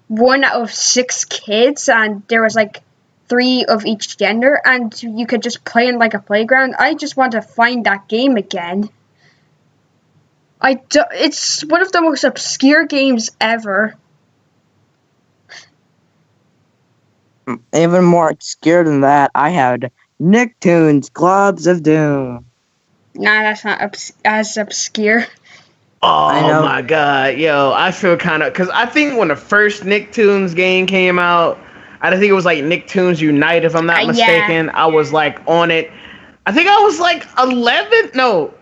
1 out of 6 kids, and there was like 3 of each gender, and you could just play in like a playground. I just want to find that game again. It's one of the most obscure games ever. Even more obscure than that, I had Nicktoons Globs of Doom. Nah, that's not as obscure. Oh my god, yo, I feel kind of, because I think when the first Nicktoons game came out, I think it was like Nicktoons Unite, if I'm not mistaken. I was like on it. I think I was like 11. No,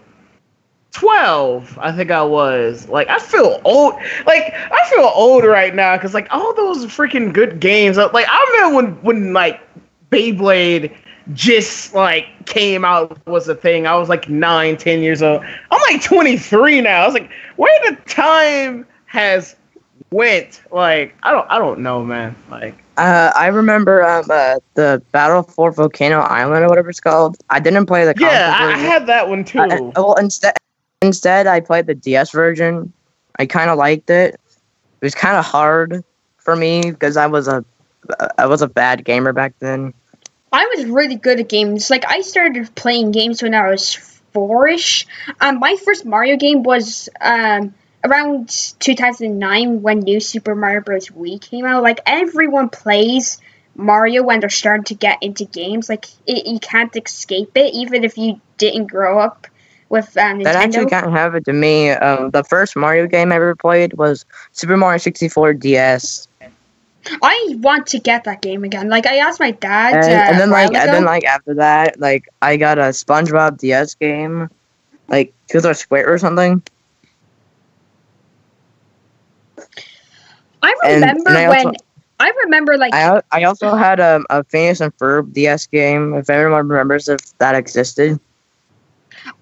12, I think I was. Like, I feel old. Like, I feel old right now because, like, all those freaking good games. Like, I remember when like, Beyblade just, like, came out was a thing. I was, like, 9, 10 years old. I'm, like, 23 now. I was like, where the time has went? Like, I don't know, man. Like, I remember the Battle for Volcano Island or whatever it's called. I didn't play the console I version. had that one, too. Well, instead, I played the DS version. I kind of liked it. It was kind of hard for me because I was a bad gamer back then. I was really good at games. Like, I started playing games when I was 4-ish. My first Mario game was around 2009 when New Super Mario Bros. Wii came out. Like, everyone plays Mario when they're starting to get into games. Like, you can't escape it, even if you didn't grow up with Nintendo. That actually kind of happened to me. The first Mario game I ever played was Super Mario 64 DS. I want to get that game again. Like, I asked my dad. And then after that, like, I got a SpongeBob DS game, like Truth or Square or something. I remember like I also had a Phineas and Ferb DS game. If everyone remembers if that existed.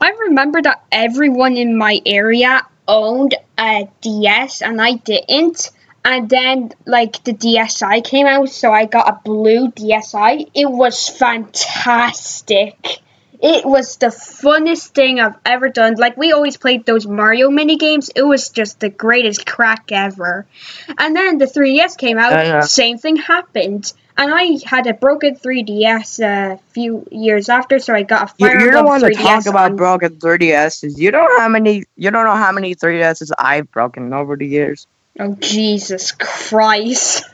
I remember that everyone in my area owned a DS and I didn't. And then, like, the DSi came out, so I got a blue DSi. It was fantastic. It was the funnest thing I've ever done. Like, we always played those Mario minigames. It was just the greatest crack ever. And then the 3DS came out, same thing happened. And I had a broken 3DS a few years after, so I got a Fire Emblem 3DS. You don't want to talk about broken 3DSs. You don't know how many 3DSs I've broken over the years. Oh, Jesus Christ.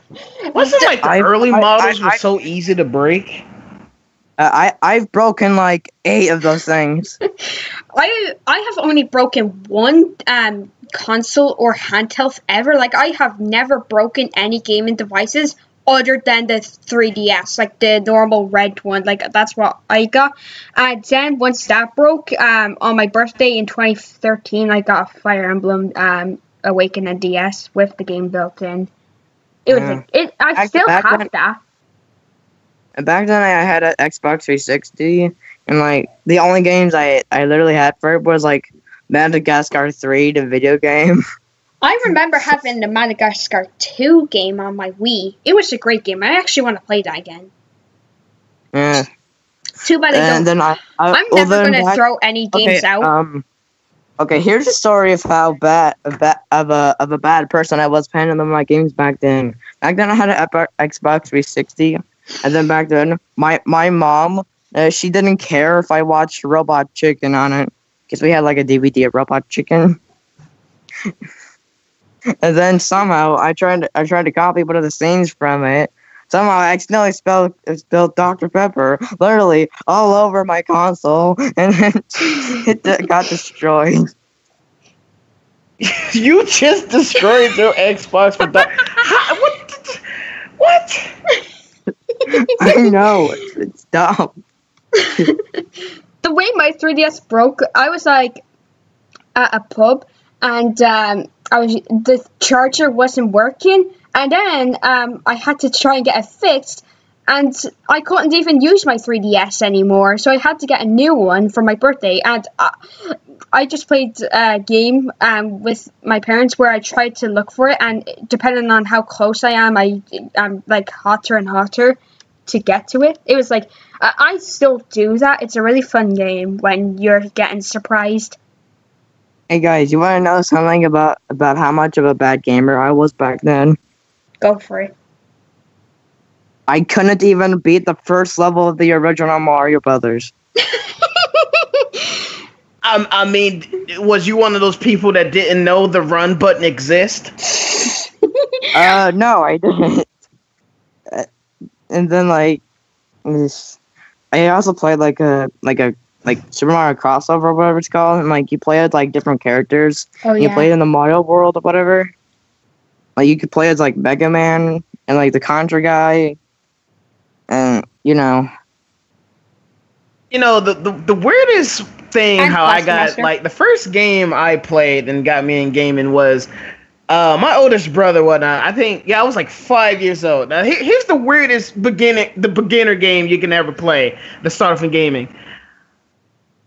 Wasn't like the early models were so easy to break? I've broken like 8 of those things. I have only broken one console or handheld ever. Like, I have never broken any gaming devices other than the 3DS, like the normal red one. Like, that's what I got. And then once that broke, on my birthday in 2013, I got a Fire Emblem Awakening DS with the game built in. It was like I still have that. And back then, I had an Xbox 360, and like the only games I literally had for it was like Madagascar 3, the video game. I remember having the Madagascar 2 game on my Wii. It was a great game. I actually want to play that again. Yeah. Too bad I don't. I'm never going to throw any games out. Okay, here's a story of how bad of a bad person I was playing my games back then. Back then, I had an Xbox 360, and then back then, my mom, she didn't care if I watched Robot Chicken on it, because we had like a DVD of Robot Chicken. And then somehow I tried to copy one of the scenes from it. Somehow I accidentally spilled Dr. Pepper literally all over my console, and then it got destroyed. You just destroyed your Xbox with that. What? I know, it's dumb. The way my 3DS broke, I was like at a pub, and the charger wasn't working. And then I had to try and get it fixed, and I couldn't even use my 3DS anymore, so I had to get a new one for my birthday. And I just played a game with my parents where I tried to look for it, and depending on how close I am, I'm like hotter and hotter to get to it. It was like, I still do that. It's a really fun game when you're getting surprised. Hey guys, you want to know something about how much of a bad gamer I was back then? Go for it. I couldn't even beat the first level of the original Mario Brothers. I mean, was you one of those people that didn't know the run button exists? No, I didn't. And then I also played like Super Mario crossover or whatever it's called, and like you play as like different characters. Oh, yeah. You play in the Mario world or whatever. Like you could play as like Mega Man and like the Contra guy, and the weirdest thing And how I Blast got Master. like the first game I played and got me in gaming was my oldest brother. Whatnot. I think I was like 5 years old. Now here's the weirdest beginner game you can ever play to start off in gaming.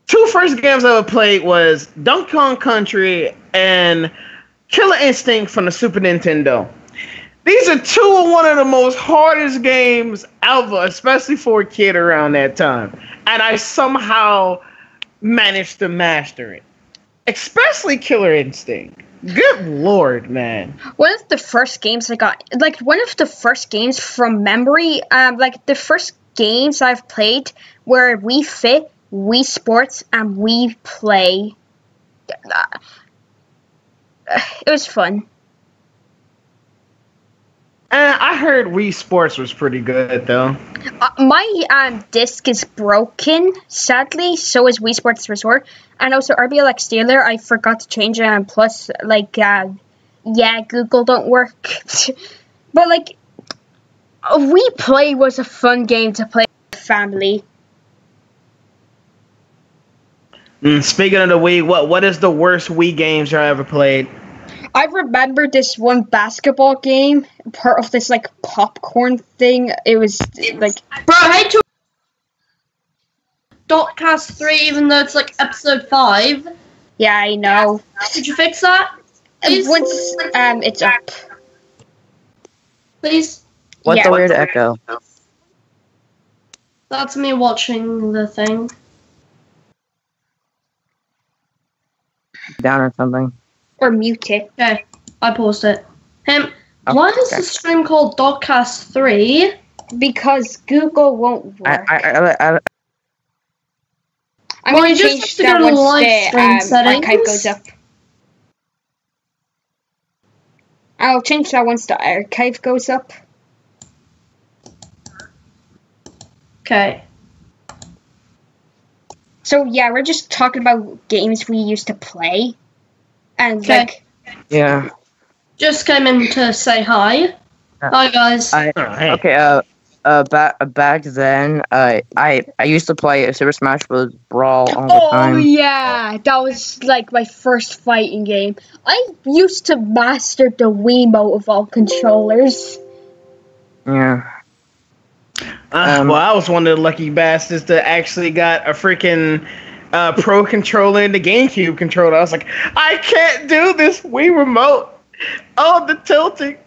Two first games I ever played was Donkey Kong Country and Killer Instinct from the Super Nintendo. These are two of one of the most hardest games ever, especially for a kid around that time. And I somehow managed to master it. Especially Killer Instinct. Good lord, man. One of the first games I got, like one of the first games from memory, like the first games I've played where we fit, Wii Sports, and we play. It was fun. I heard Wii Sports was pretty good, though. My disc is broken, sadly. So is Wii Sports Resort, and also RBLX Dealer. I forgot to change it, and plus, like, yeah, Google don't work. But like, Wii Play was a fun game to play with family. Speaking of the Wii, what is the worst Wii games you ever played? I remember this one basketball game, part of this like popcorn thing. It was like, bro, I hate to DOCast 3, even though it's like episode 5. yeah, I know. Did you fix that? Please? Once it's up. Please? What's Yeah. the weird echo? That's me watching the thing. Down or something? Or mute it. Okay, I paused it. Oh, Why is okay. the stream called DOCast 3? Because Google won't work. I I'm Well, gonna you just change have to that go to once live the stream settings. archive goes up. I'll change that once the archive goes up. Okay. So yeah, we're just talking about games we used to play. And Okay. like, yeah. Just came in to say hi. Hi, guys. Okay. Back then, I used to play Super Smash Bros. Brawl all the oh time. yeah, that was like my first fighting game. I used to master the Wiimote of all controllers. Yeah. Well, I was one of the lucky bastards that actually got a freaking Pro controller and the GameCube controller. I was like, I can't do this Wii remote. Oh, the tilting.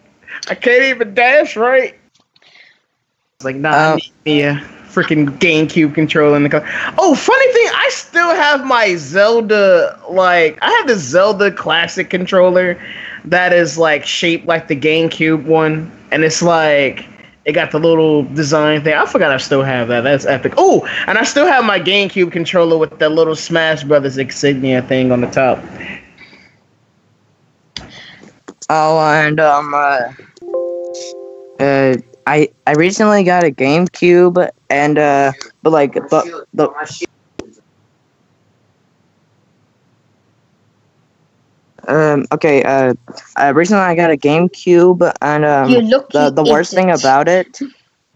I can't even dash right. I was like, nah, I need me a freaking GameCube controller in the car. Oh, funny thing, I still have my Zelda, like, I have the Zelda Classic controller that is, like, shaped like the GameCube one. And it's like, it got the little design thing. I forgot I still have that. That's epic. Oh, and I still have my GameCube controller with the little Smash Brothers insignia thing on the top. Oh, and I recently got a GameCube, and but like the okay, recently I got a GameCube, and You lucky the worst thing idiot. about it,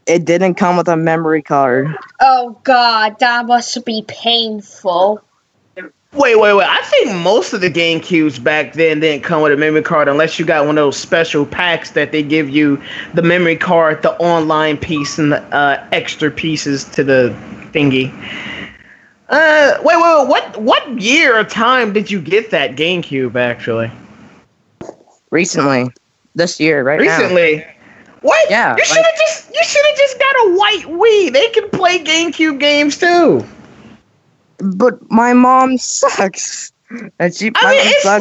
it didn't come with a memory card. Oh god, that must be painful. Wait. I think most of the GameCubes back then didn't come with a memory card unless you got one of those special packs that they give you the memory card, the online piece, and the extra pieces to the thingy. Wait. What year or time did you get that GameCube, actually? Recently, this year, right now. Recently? What? Yeah, You should have just got a white Wii. They can play GameCube games, too. But my mom sucks. And she It's like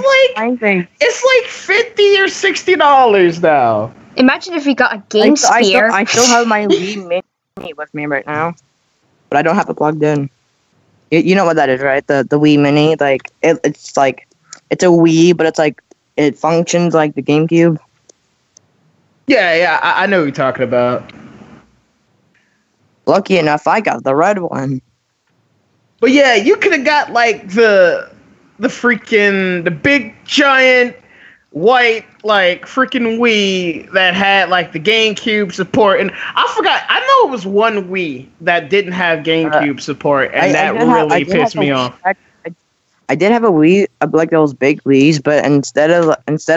$50 or $60 now. Imagine if we got a Game Sphere. I still have my Wii Mini with me right now, but I don't have it plugged in. You know what that is, right? The Wii Mini, like it's like it's a Wii, but it's like it functions like the GameCube. Yeah, I know what you're talking about. Lucky enough, I got the red one. But yeah, you could have got like the big giant white like freaking Wii that had like the GameCube support, and I know it was one Wii that didn't have GameCube support, and that really pissed me off. I did have a Wii, like those big Wiis, but instead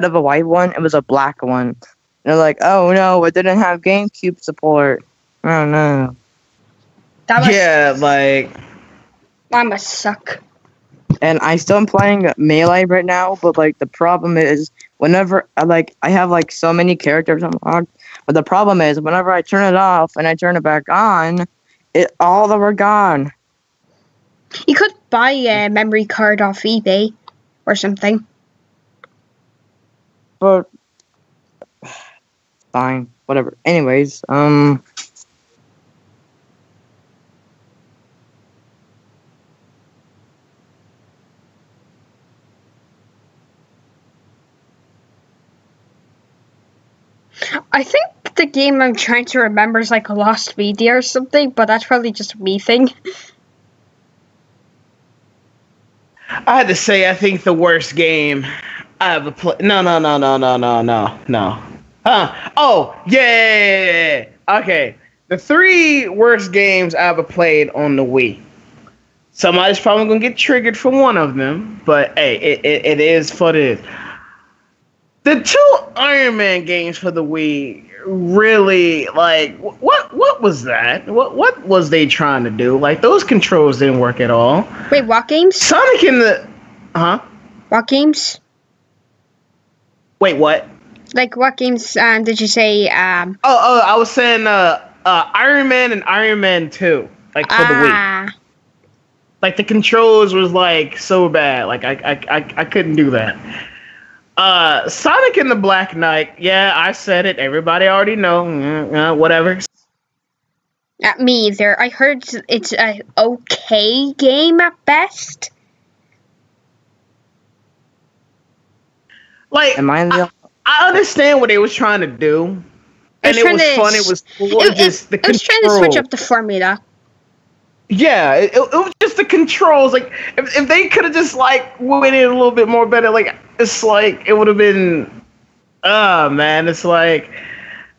of a white one, it was a black one. And they're like, oh no, it didn't have GameCube support. Oh no. That must suck. And I still am playing Melee right now, but like the problem is whenever I have like so many characters unlocked, but the problem is whenever I turn it off and I turn it back on, all of them are gone. You could buy a memory card off eBay or something. But fine, whatever. Anyways, I think the game I'm trying to remember is like a Lost Media or something, but that's probably just a me thing. I had to say, I think the worst game I ever played. No. Oh, yeah. Okay. The 3 worst games I ever played on the Wii. Somebody's probably gonna get triggered for one of them, but hey, it is what it is. The 2 Iron Man games for the Wii really, like, what was that? What was they trying to do? Like, those controls didn't work at all. Wait, what games? Sonic in the... Huh? What games? Wait, what? Like, what games did you say? Oh, I was saying Iron Man and Iron Man 2. Like, for the Wii. Like, the controls was, like, so bad. Like, I couldn't do that. Sonic and the Black Knight. Yeah, I said it. Everybody already know. Whatever. Me either. I heard it's a okay game at best. Like, I understand what they was trying to do, and it was fun. It was cool. Just the control. It was trying to switch up the formula. Yeah, it was just the controls. Like, if they could have just like went in a little bit more better, like it's like it would have been. Man, it's like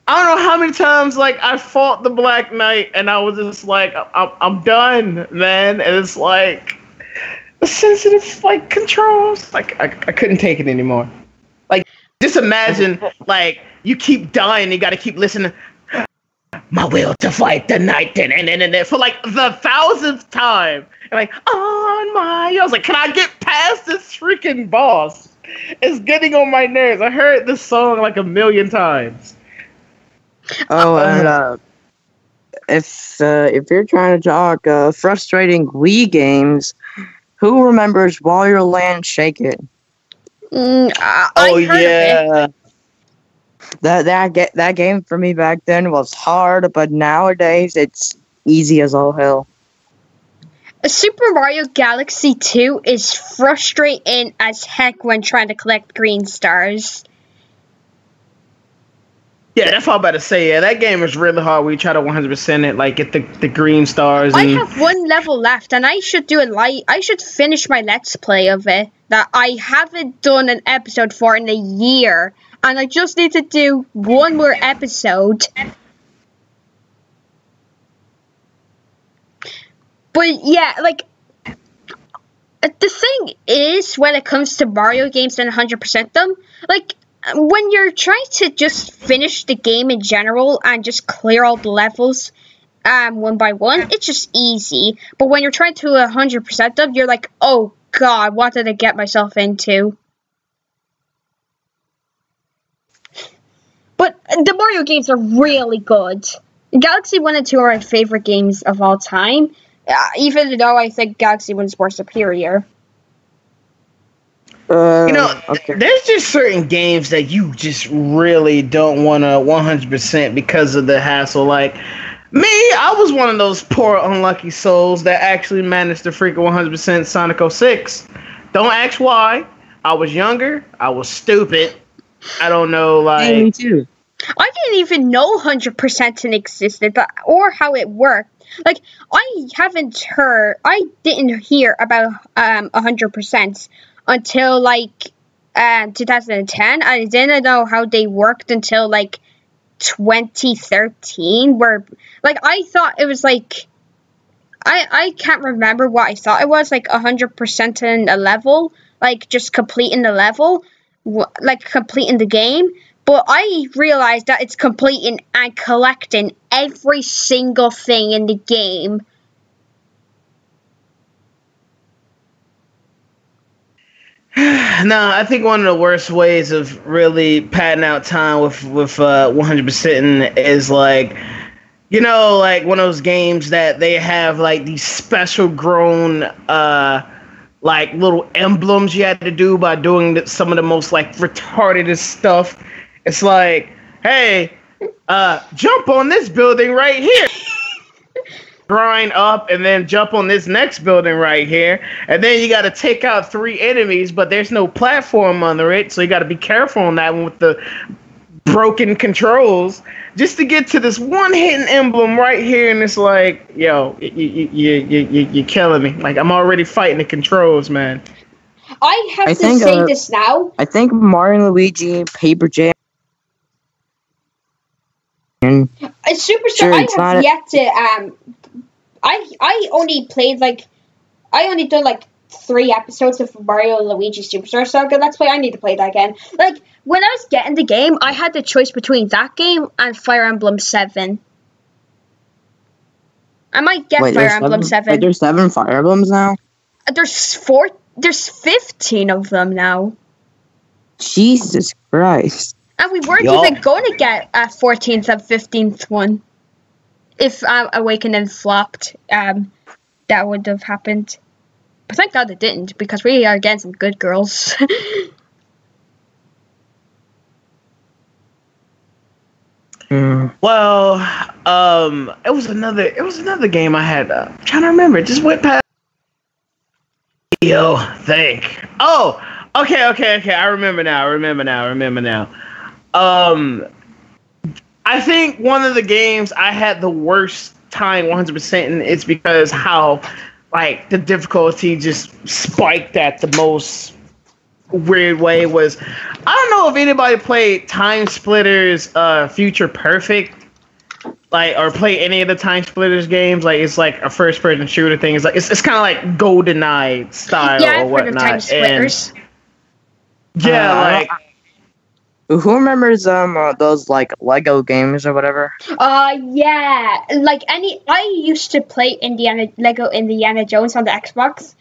I don't know how many times like I fought the Black Knight and I was just like I'm done, man. And it's like the sensitive like controls. Like I couldn't take it anymore. Like just imagine like you keep dying, you got to keep listening. My will to fight the night, and for like the 1,000th time, and like on my, I was like, can I get past this freaking boss? It's getting on my nerves. I heard this song like 1,000,000 times. Oh, and if you're trying to talk frustrating Wii games, who remembers Wario Land Shake It? Oh yeah. That game for me back then was hard, but nowadays it's easy as all hell. Super Mario Galaxy 2 is frustrating as heck when trying to collect green stars. Yeah, that's all I'm about to say. Yeah, that game is really hard when you try to 100% it, like get the green stars. I have one level left, and I should do I should finish my Let's Play of it that I haven't done an episode for in a year. And I just need to do one more episode. But yeah, like, the thing is, when it comes to Mario games and 100% them, like, when you're trying to just finish the game in general and just clear all the levels one by one, it's just easy. But when you're trying to 100% them, you're like, oh god, what did I get myself into? But the Mario games are really good. Galaxy 1 and 2 are my favorite games of all time, even though I think Galaxy 1 is more superior. There's just certain games that you just really don't want to 100% because of the hassle. Like, me, I was one of those poor unlucky souls that actually managed to freaking 100% Sonic 06. Don't ask why. I was younger. I was stupid. I don't know, like... Me too. I didn't even know 100% existed, or how it worked. Like, I didn't hear about 100% until, like, 2010. I didn't know how they worked until, like, 2013, where, like, I thought it was, like, I can't remember what I thought it was, like 100% in a level, like just completing the level, like completing the game. But I realized that it's completing and collecting every single thing in the game. No, I think one of the worst ways of really padding out time with 100% is like, you know, like one of those games that they have like these special grown like little emblems you had to do by doing some of the most like retarded stuff. It's like, hey, jump on this building right here. Grind up and then jump on this next building right here, and then you got to take out 3 enemies, but there's no platform under it, so you got to be careful on that one with the broken controls just to get to this one hidden emblem right here. And it's like, yo, you're killing me. Like, I'm already fighting the controls, man. I have to say this now. I think Mario and Luigi Paper Jam. Superstar. Sure, I have yet to I only played I only done 3 episodes of Mario and Luigi Superstar Saga. Let's play. I need to play that again. Like, when I was getting the game, I had the choice between that game and Fire Emblem 7. I might get Fire Emblem 7. Wait, there's 7 Fire Emblems now? There's 15 of them now. Jesus Christ. And we weren't even going to get a 14th and 15th one. If Awakening flopped, that would have happened. But thank God it didn't, because we are getting some good girls. Well, it was another game I had. I'm trying to remember. It just went past. Yo, think. Oh, okay. I remember now. I think one of the games I had the worst time 100% in, it's because how, like, the difficulty just spiked at the most weird way was, I don't know if anybody played Time Splitters Future Perfect, like, or play any of the Time Splitters games. Like, it's like a first person shooter thing. It's like it's kind of like GoldenEye style or whatnot. Yeah, Time Splitters. Who remembers those like Lego games or whatever? Yeah. I used to play Lego Indiana Jones on the Xbox.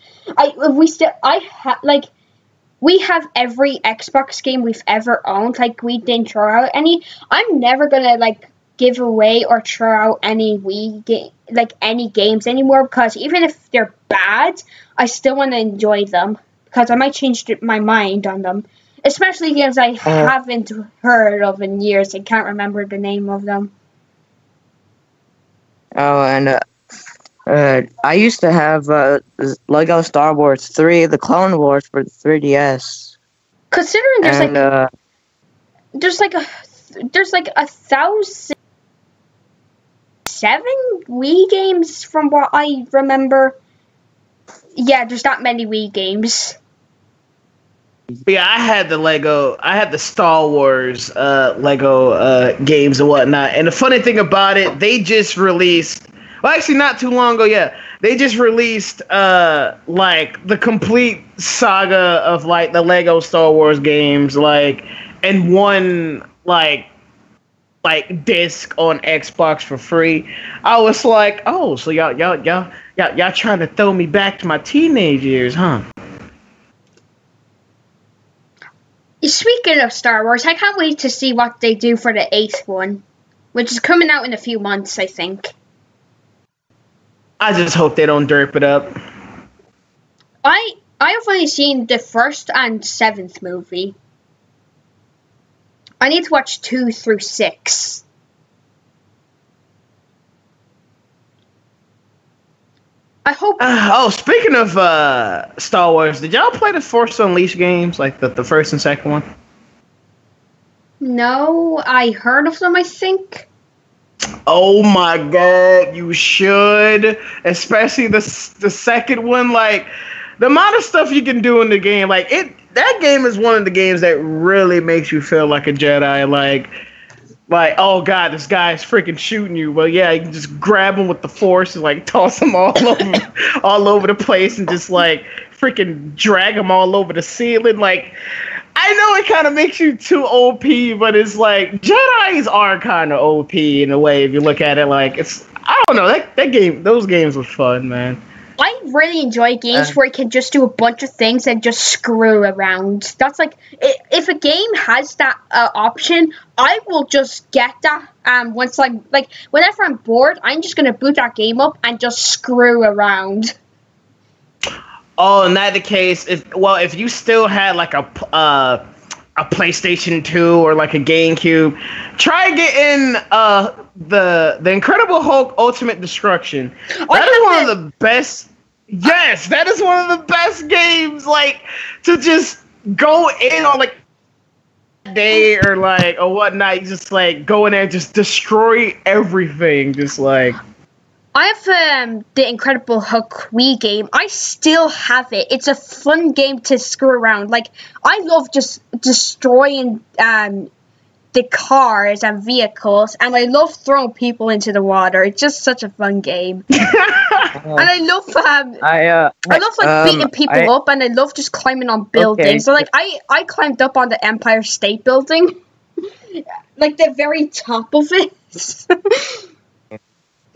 We have every Xbox game we've ever owned. Like, we didn't throw out any. I'm never gonna give away or throw out any any games anymore, because even if they're bad, I still want to enjoy them, because I might change my mind on them. Especially games I haven't heard of in years. I can't remember the name of them. Oh, and I used to have Lego Star Wars 3, The Clone Wars for the 3DS. Considering there's there's 1,007 Wii games from what I remember. Yeah, there's not many Wii games. Yeah, I had the Star Wars Lego games and whatnot. And the funny thing about it, they just released, well, actually not too long ago, they just released the complete saga of the Lego Star Wars games, in one disc on Xbox for free. I was like, oh, so y'all trying to throw me back to my teenage years, huh? Speaking of Star Wars, I can't wait to see what they do for the 8th one, which is coming out in a few months, I think. I just hope they don't derp it up. I have only seen the 1st and 7th movie. I need to watch 2 through 6. I hope. Speaking of Star Wars, did y'all play the Force Unleashed games, like the first and second one? No, I heard of them, I think. Oh my god, you should. Especially the second one. Like, the amount of stuff you can do in the game, that game is one of the games that really makes you feel like a Jedi. Like, Like, oh god, this guy's freaking shooting you. Well, yeah, you can just grab him with the force and like toss him all over the place, and just like freaking drag him all over the ceiling. Like, I know it kind of makes you too OP, but it's like Jedi's are kind of OP in a way if you look at it. Like, it's, I don't know, those games were fun, man. I really enjoy games where you can just do a bunch of things and just screw around. That's like, if a game has that option, I will just get that. Once like whenever I'm bored, I'm just gonna boot that game up and just screw around. Oh, in that case, if you still had like a PlayStation 2 or like a GameCube, try getting the Incredible Hulk Ultimate Destruction. That is one of the best. Yes, that is one of the best games. Like, to just go in on like day or like or whatnot, you just like go in there and just destroy everything. Just like, I have the Incredible Hulk Wii game. I still have it. It's a fun game to screw around. Like, I love just destroying the cars and vehicles, and I love throwing people into the water. It's just such a fun game. And I love beating people up, and I love just climbing on buildings. Okay. So like I climbed up on the Empire State Building, like the very top of it.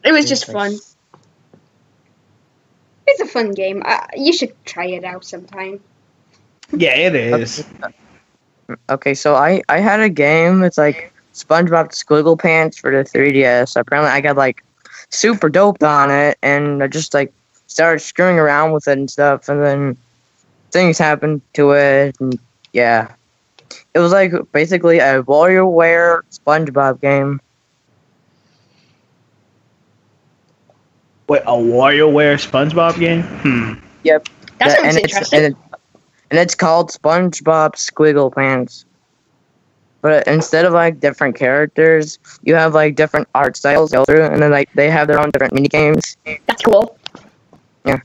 It was just fun. It's a fun game. You should try it out sometime. Yeah, it is. Okay, so I had a game. It's like SpongeBob Squiggle Pants for the 3DS. Apparently, I got like super doped on it, and I just like started screwing around with it and stuff, and then things happened to it, and yeah, it was like basically a WarioWare SpongeBob game. Wait, a WarioWare SpongeBob game? Yep. That sounds interesting. And it's called SpongeBob Squiggle Pants. But instead of like different characters, you have like different art styles go through, and then like they have their own different mini games. That's cool. Yeah.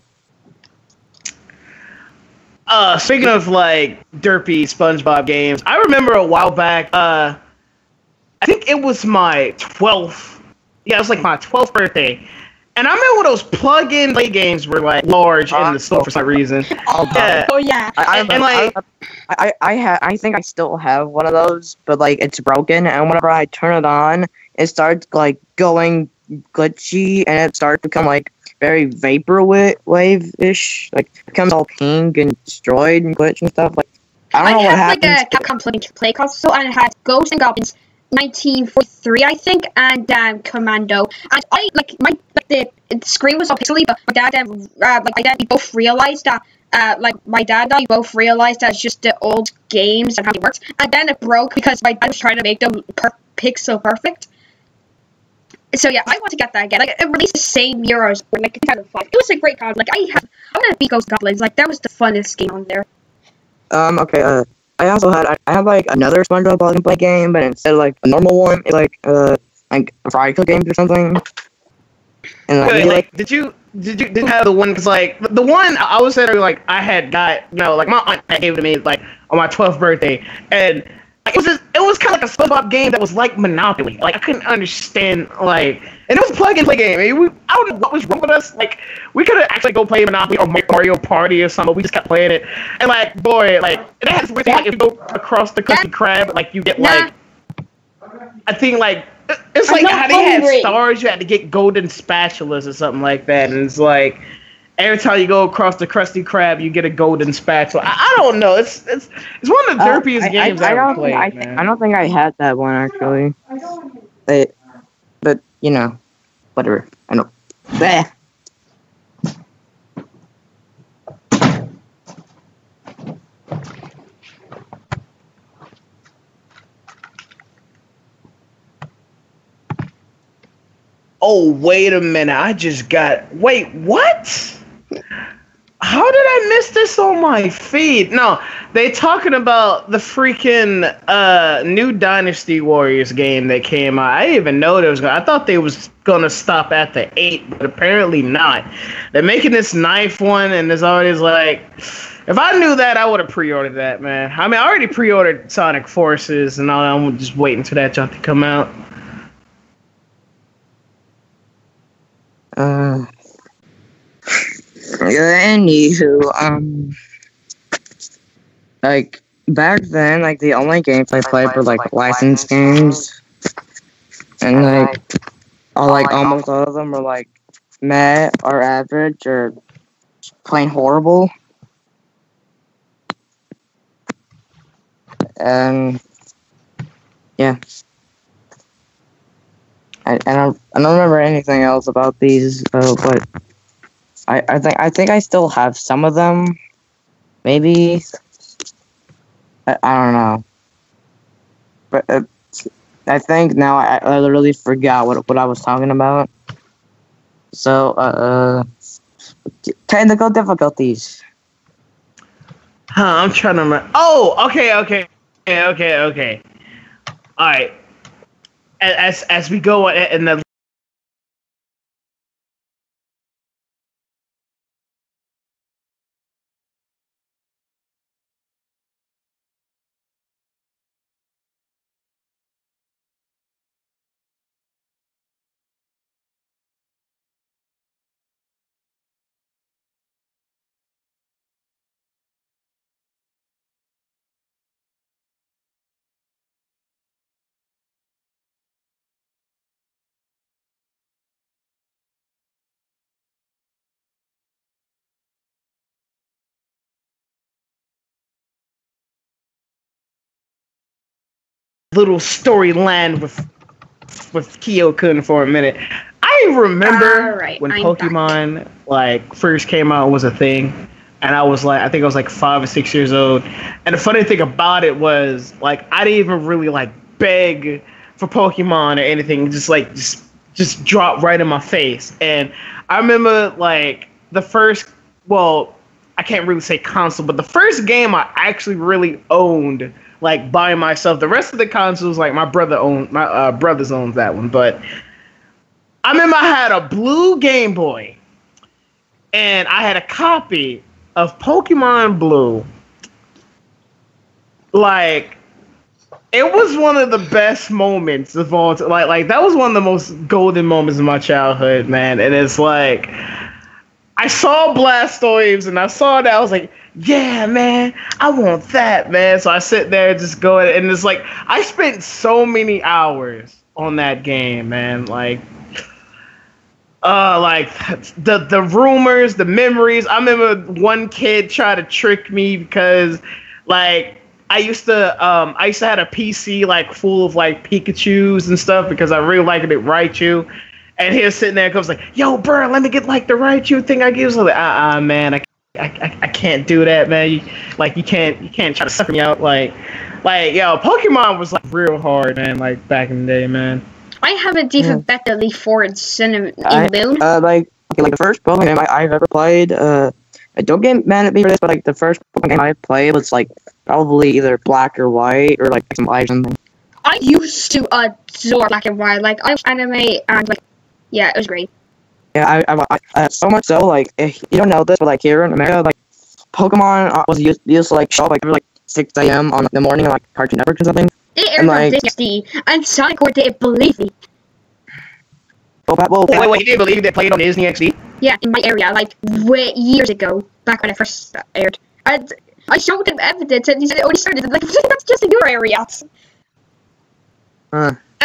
Speaking of like derpy SpongeBob games, I remember a while back. I think it was my 12th. Yeah, it was like my 12th birthday. And I remember when those plug-in play games were like large in the store for some reason. Yeah. Oh yeah. I think I still have one of those, but like it's broken, and whenever I turn it on, it starts like going glitchy, and it starts to become like very vaporwave-ish. Like it becomes all pink and destroyed and glitched and stuff. Like I don't know what happens. I had like a Capcom play console, and it had Ghosts and Goblins 1943, I think, and Commando. And I the screen was all pixely, but my dad we both realized that my dad and I both realized that it's just the old games and how they worked, and then it broke because my dad was trying to make them pixel perfect. So yeah, I want to get that again. Like, it released the same year as like 2005. It was a great god. Like I want to beat Ghosts and Goblins. Like that was the funnest game on there. Okay. I also had like another SpongeBob plug and play game, but instead of like a normal one, it's like a fry cook games or something. And wait, did you have the one? Because like the one I was saying, like I had got, like my aunt gave it to me like on my 12th birthday, and it was kind of like a SpongeBob game that was like Monopoly. Like I couldn't understand like, and it was a plug and play game. I mean, I don't know what was wrong with us. Like we could have actually go play Monopoly or Mario Party or something. But we just kept playing it, and like boy, like it has weird thing. Like if you go across the Krusty Krab, like you get like, I think like. It's like how they had stars, you had to get golden spatulas or something like that, and it's like every time you go across the Krusty Krab, you get a golden spatula. I don't know. It's one of the derpiest games I ever played. I don't think I had that one actually. But whatever. I know. Bleh. Oh, wait a minute. Wait, what? How did I miss this on my feed? No, They talking about the freaking new Dynasty Warriors game that came out. I didn't even know there was I thought they was gonna stop at the 8, but apparently not. They're making this 9th one, and there's always like, if I knew that, I would have pre-ordered that, man. I mean, I already pre-ordered Sonic Forces, and I'm just waiting for that junk to come out. Anywho, like, back then, like, the only games I played were, like, licensed games. And, like, almost all of them were, like, meh or average or plain horrible. And, yeah. I don't remember anything else about these, but I think I still have some of them. Maybe. I don't know, but I think now I literally forgot what I was talking about. So, technical difficulties. I'm trying to remember. Oh, okay. All right. As we go in the little storyline with Kyo-kun for a minute. I remember when Pokemon like first came out was a thing, and I was like, I think I was like 5 or 6 years old. And the funny thing about it was, like, I didn't even really like beg for Pokemon or anything. Just dropped right in my face. And I remember like the first, well, I can't really say console, but the first game I actually really owned, like, by myself. The rest of the consoles, like, my brothers owns that one. But I remember I had a blue Game Boy, and I had a copy of Pokemon Blue. Like, it was one of the best moments of all time. Like that was one of the most golden moments of my childhood, man. And it's like, I saw Blastoise, and I saw that, I was like, yeah, man, I want that, man. So I sit there and just go, and it's like, I spent so many hours on that game, man. Like the rumors, the memories. I remember one kid tried to trick me because, like, I used to have a PC like full of like Pikachus and stuff because I really liked it Raichu. And he was sitting there and goes like, yo, bro, let me get like the Raichu thing I give. So like, man, I can't do that, man. You can't try to suck me out. Like, yo, Pokemon was like real hard, man. Like back in the day, man. I haven't even bet the Leaf Forward Moon. Like the first Pokemon game I've ever played. Don't get mad at me for this, but like the first Pokemon game I played was like probably either Black or White or like some live something. I used to adore Black and White. Like, I watched anime and like, yeah, it was great. Yeah, I so much so, like, if you don't know this, but like here in America, like, Pokemon was used to like show up like every like 6 a.m. on the morning on like Cartoon Network or something. It aired on Disney XD, and Sonic Core didn't believe me. Wait, you didn't believe they played on Disney XD? Yeah, in my area, like years ago, back when it first aired. And I showed them evidence, and he said, "Oh, he started." Like, that's just in your area.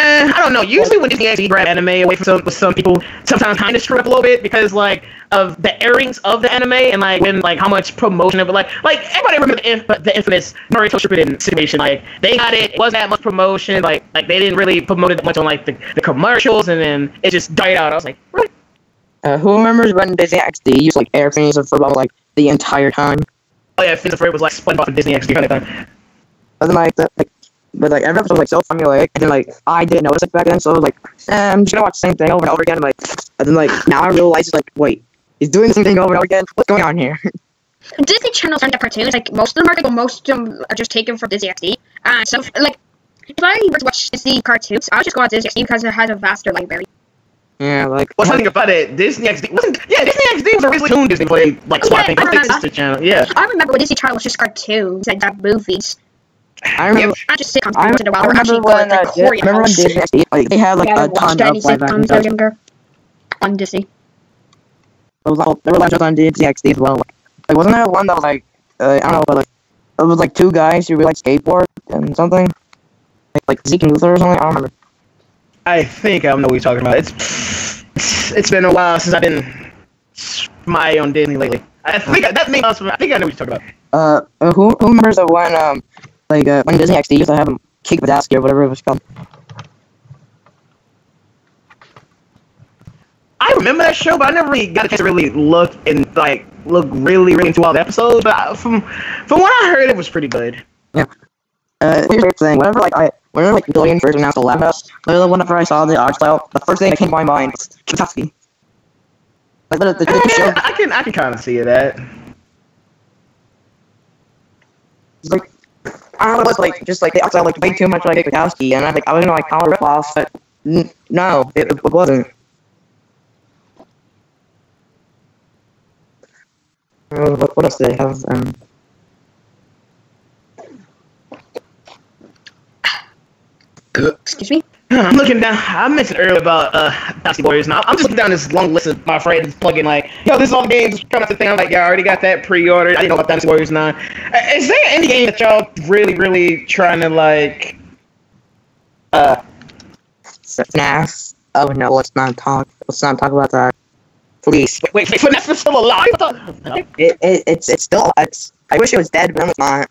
I don't know. Usually when Disney XD grab anime away from some people, sometimes kind of screw up a little bit because like of the airings of the anime and like when like how much promotion of it. Like everybody remember the infamous Naruto Shippuden situation. Like they got it. It wasn't that much promotion. Like they didn't really promote it much on like the commercials, and then it just died out. I was like, really? Who remembers when Disney XD used like air Phineas and Ferb like the entire time? Oh yeah, Phineas and Ferb was like spun off of Disney XD kind of thing. But like every episode was like so formulaic, and then like I didn't notice it back then, so I was like, I'm just gonna watch the same thing over and over again. And then like now I realize, like, wait, he's doing the same thing over and over again. What's going on here? Disney Channel's run cartoons, like, most of them are, like, most of them are just taken from Disney XD. So, like, if I were to watch Disney cartoons, I would just go on Disney XD because it has a vaster library. Yeah, like... What's funny about it, Disney XD wasn't... Yeah, Disney XD was originally Toon Disney Play, like, Yeah, I remember. Disney Channel, yeah. I remember when Disney Channel was just cartoons, and not movies. I remember... Not just sitcoms, once in a while, were actually when, good, like, remember when Disney XD, like, they had, like, I a never watched ton any of live sitcoms action when I was stuff. younger. On Disney. There were live shows on Disney XD as well. Like, wasn't there one that was, like, I don't know, but, like, it was, like, two guys who really, like, skateboard and something? Like Zeke and Luther or something? I don't remember. I think I know what you're talking about. It's been a while since I've been my eye on Disney lately. I think I know what you're talking about. Who remembers of when when Disney XD used to have him kick Badowski or whatever it was called? I remember that show, but I never really got a chance to really look really into all the episodes. But from what I heard, it was pretty good. Yeah. Here's the thing. Whenever Billion first announced the Lab House, literally whenever I saw the art style, the first thing that came to my mind was Kentucky. Like the show. I can kind of see that. It's like, I don't know, it was like just like the art style like way too much like Badowski, and I was gonna like call it ripoff, but no, it wasn't. What else do they have? Excuse me? I'm looking down. I mentioned earlier about Dynasty Warriors. Now I'm just looking down this long list of my friends plugging like, yo, this is all the games coming out the thing. I'm like, yeah, I already got that pre-ordered. I didn't know about Dynasty Warriors 9. Is there any game that y'all really trying to like? FNAF. Oh no, let's not talk about that. Please. Wait, FNAF is still alive? It's still. I wish it was dead, but it's not.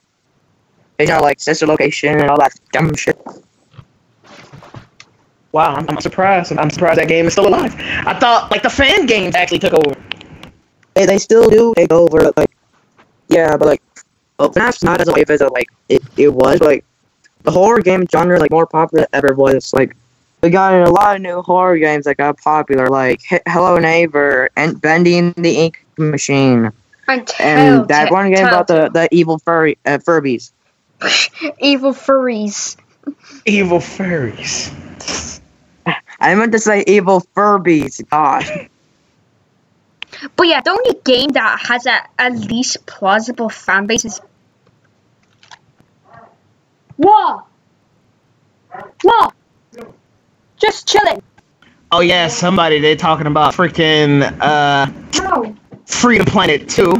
You know, like sister location and all that dumb shit. Wow, I'm surprised. I'm surprised that game is still alive. I thought like the fan games actually took over. They still do take over, like yeah, but like FNAF's not as a wave as it was. But, like the horror game genre, like more popular than ever was. Like we got a lot of new horror games that got popular, like Hello Neighbor and Bending the Ink Machine, and that one game about the evil Furbies. Evil furries. Evil furries. I meant to say evil Furbies. God. But yeah, the only game that has at least plausible fan base is. What? Just chilling. Oh yeah, somebody they're talking about freaking No. Freedom Planet 2.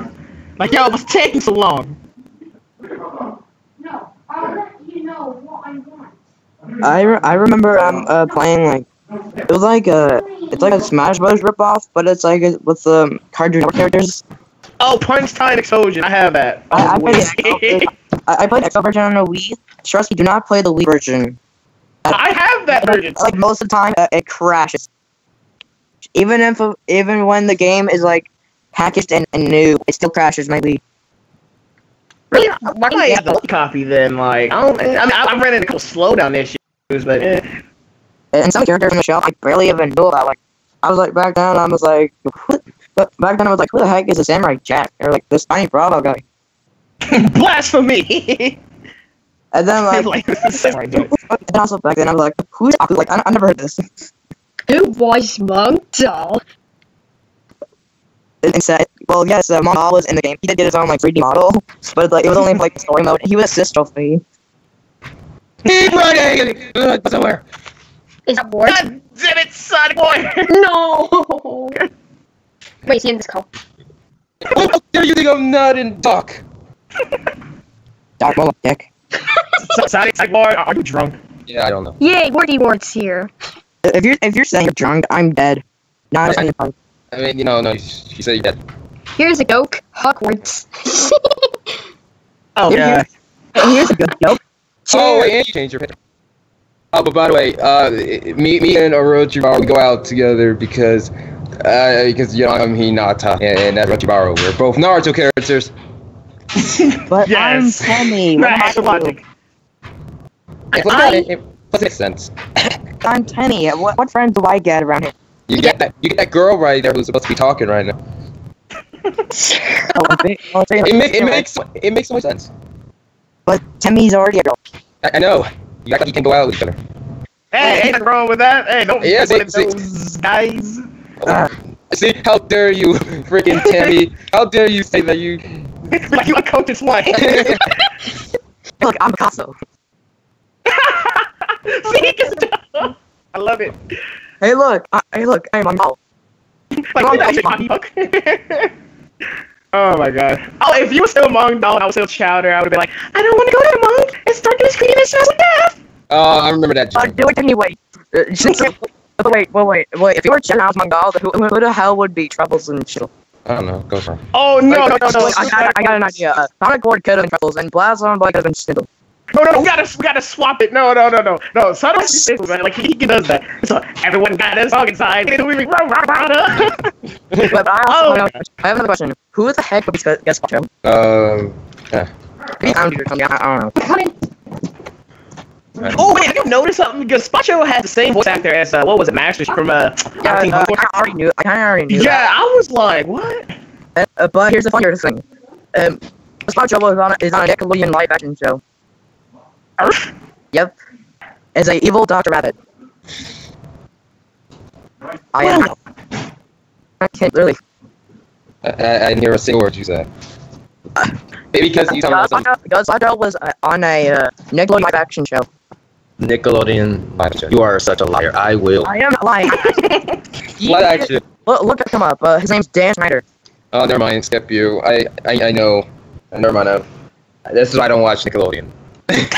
Like yo, what's taking so long? No, I'll let you know what I want. I remember playing like it was like it's like a Smash Bros ripoff, but it's like with the Cartoon Network characters. Oh, Punch Time Explosion, I have that. I played the XL version on the Wii. Trust me, do not play the Wii version. I have that version. Like most of the time, it crashes. Even when the game is like packaged and new, it still crashes my Wii. Really? Why do I have the copy then? Like, I ran into a couple slowdown issues, but And some characters on the show I barely even knew about. Like, I was like back then, I was like, who the heck is a Samurai Jack? Or like this tiny Bravo guy? Blasphemy! And then and also back then I was like, who's Aku? Like I never heard this. Who was Monk Doll? And said, well, yes, Monk Doll was in the game. He did get his own like 3D model, but like it was only like story mode. He was assist trophy. Somewhere. Is that Ward? God damn it, Sonic Boy! No! Wait, is he in this call? What do you think I'm not in Doc? Doc, well, dick. Sonic Boy, are you drunk? Yeah, I don't know. Yay, Ward's here. If you're saying you're drunk, I'm dead. Not I mean, no, she said you're dead. Here's a joke. Hogwarts. Oh, yeah. Here's a good joke. Oh, wait, and you changed your picture. Oh, but by the way, me and Orochimaru, we go out together because you know, I'm Hinata, and that's Orochimaru. We're both Naruto characters. But Yes. I'm Tenny. Right, logic. It makes sense. I'm Tenny. What friends do I get around here? You get that girl right there who's supposed to be talking right now. It makes so much sense. But Timmy's already a girl. I know. You act like you can go out with each other. Hey, ain't nothing wrong with that. Hey, don't be one of those guys. See, how dare you, freaking Tammy? How dare you say that you... Like you unconscious one. Look, I'm Picasso. See, I love it. Hey, look, I'm a model. Oh my god. Oh, if you were still Mong Doll and I was still Chowder, I would have been like, I don't want to go there, Mong. It's dark and screaming and smells like death. Oh, I remember that. Do it anyway. Wait. If you were Jen House Mongol, who the hell would be Troubles and Chill? I don't know. Go for it. Oh, no. I got an idea. Sonic Board could have been Troubles, and Blazon Boy could have been Snittle. No, we gotta swap it. No. Sonic Snittle, man. Like, he does that. So, everyone got a song inside. But I have another question. Who the heck would be guest spot show? Yeah. I don't know. Oh wait, have you noticed something? Because Spacho has the same voice actor as what was it, Masters from I kind of already knew. Yeah, I was like, what? But here's the funnier thing. Spacho is on a Nickelodeon live action show. Yep. As a evil Dr. Rabbit. I can't really. I didn't hear a single word you said. Maybe because you talking about Spacho was on a Nickelodeon live action show. Nickelodeon live show. You are such a liar. I will. I am lying. Live action. Look him up. His name's Dan Schneider. Oh, never mind. Skip you. I know. Never mind. This is why I don't watch Nickelodeon. They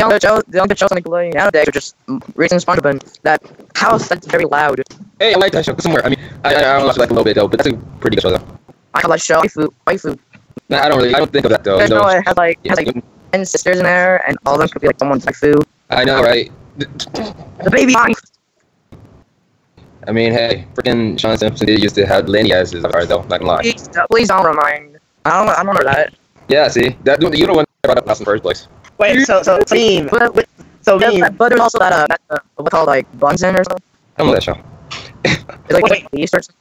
don't get shows on Nickelodeon nowadays. They're just recent SpongeBob and that house that's very loud. Hey, I like that show somewhere. I mean, I watched it like a little bit though, but that's a pretty good show though. I call that show waifu. Nah, I don't think of that though. It has like 10 sisters in there, and all of them could be like someone's waifu. I know, right? The baby wife. I mean, hey, freaking Sean Simpson used to have Lenny as his avatar though. Not gonna lie. Please don't remind. I don't remember that. Yeah, see, that you don't want to brought up in the first place. Wait, so Team. But there's also that what's called like Bunsen or something. I don't know that show. It's like Wait. East or something.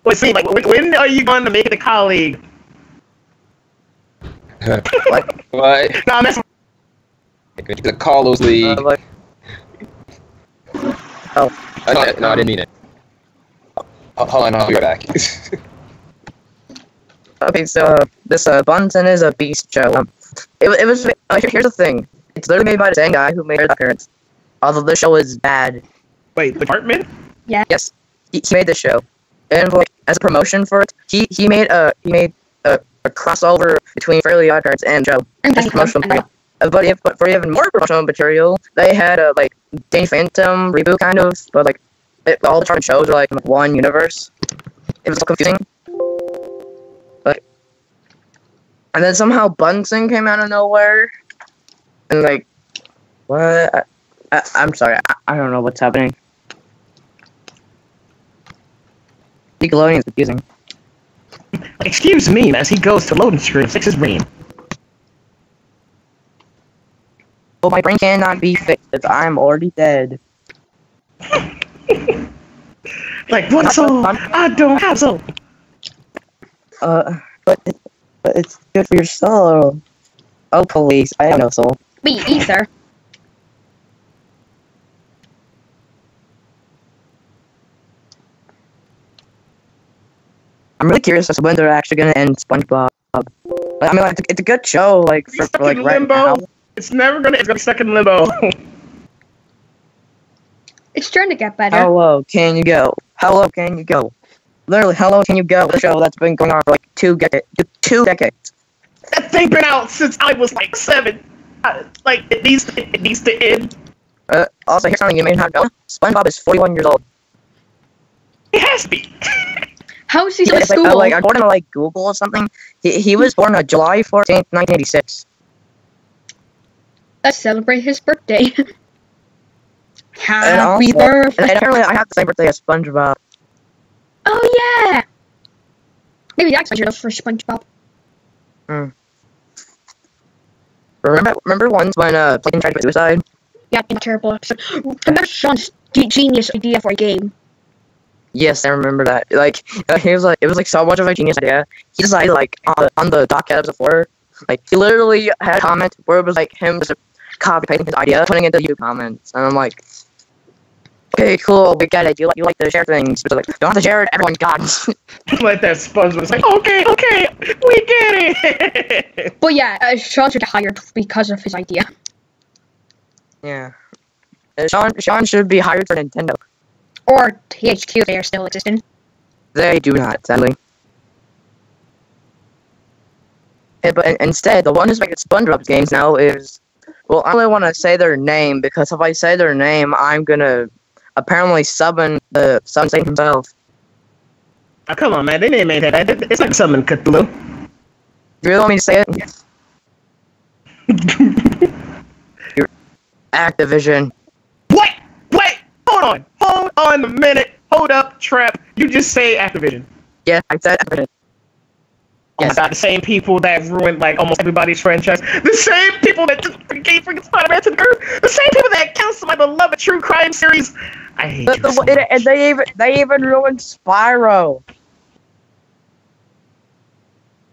Wait, see, like, when are you going to make it a colleague? What? No, I'm messing. The Carlos League. Oh. No, I didn't mean it. Hold on, I'll be right back. Okay, so this Bunsen is a beast show. It was here's the thing. It's literally made by the same guy who made Duck Parents. Although the show is bad. Wait, the Department? Yeah. Yes, he made this show, and like as a promotion for it, he made a crossover between Fairly Odd Parents and Joe. As a promotional material. But for even more promotional material, they had a like Danny Phantom reboot kind of, but like all the charted shows were like in one universe. It was so confusing. And then somehow Bunsen came out of nowhere, and like, what? I'm sorry, I don't know what's happening. Nickelodeon is confusing. Excuse me, as he goes to loading screen, fix his brain. Oh, my brain cannot be fixed. I'm already dead. Like, what soul? I don't have soul. But it's good for your soul. Oh, police! I have no soul. Me either. I'm really curious as to when they're actually gonna end SpongeBob. I mean, like, it's a good show, like for like right now. It's never gonna. It's gonna be stuck in limbo. It's trying to get better. How low can you go? How low can you go? Literally, how low can you go? The show that's been going on for like 2 decades. That thing been out since I was like 7. Like it needs to end. Also, here's something you may not know. SpongeBob is 41 years old. It has to be. How is he still at school? According to like Google or something, he was born on July 14th, 1986. Let's celebrate his birthday. And Happy birthday! And apparently, I have the same birthday as SpongeBob. Oh yeah. Maybe that's enough for SpongeBob. Remember once when Plankton tried to commit suicide? Yeah, in a terrible episode. Remember Sean's genius idea for a game. Yes, I remember that. Like, he was like, it was like so much of a genius idea. He decided like on the DOCast before, like he literally had a comment where it was like him just copy pasting his idea, putting it into YouTube comments, and I'm like, okay, cool, we get it. You like to share things, but like, don't have to share it. Everyone got it. Like that sponge was like, okay, we get it. But yeah, Sean should get hired because of his idea. Yeah, Sean should be hired for Nintendo. Or THQ, they are still existing. They do not, sadly. Yeah, but instead, the one who's making SpongeBob games now is... Well, I only want to say their name, because if I say their name, I'm gonna apparently summon Satan himself. Oh, come on, man. They didn't make that. It's like summon Cthulhu. Do you really want me to say it? Activision. What? Wait! Hold on a minute. Hold up, Trap. You just say Activision. Yeah, I said Activision. Oh my god, the same people that ruined like almost everybody's franchise. The same people that just gave freaking Spider-Man to the curb. The same people that canceled my beloved true crime series. I hate you so much. And they even ruined Spyro.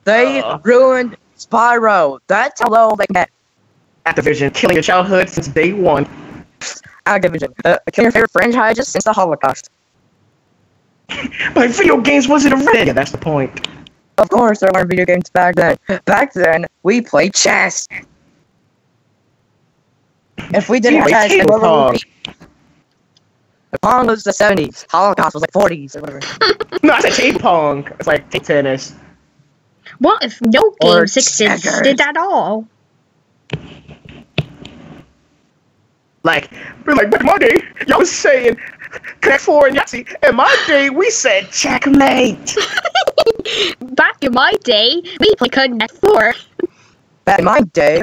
They ruined Spyro. That's how low they get. Activision, killing your childhood since day one. Activision, killing your favorite franchises since the Holocaust. Like video games wasn't a red. Yeah, that's the point. Of course, there weren't video games back then. Back then, we played chess. If we didn't have chess, then what would we be? Pong was the 70s. Holocaust was like 40s or whatever. No, I said table pong. It's like table tennis. What if no games existed at all? Like back in my day, y'all was saying Connect 4 and Yahtzee. In my day, we said checkmate. Back in my day, we played Connect 4. Back in my day,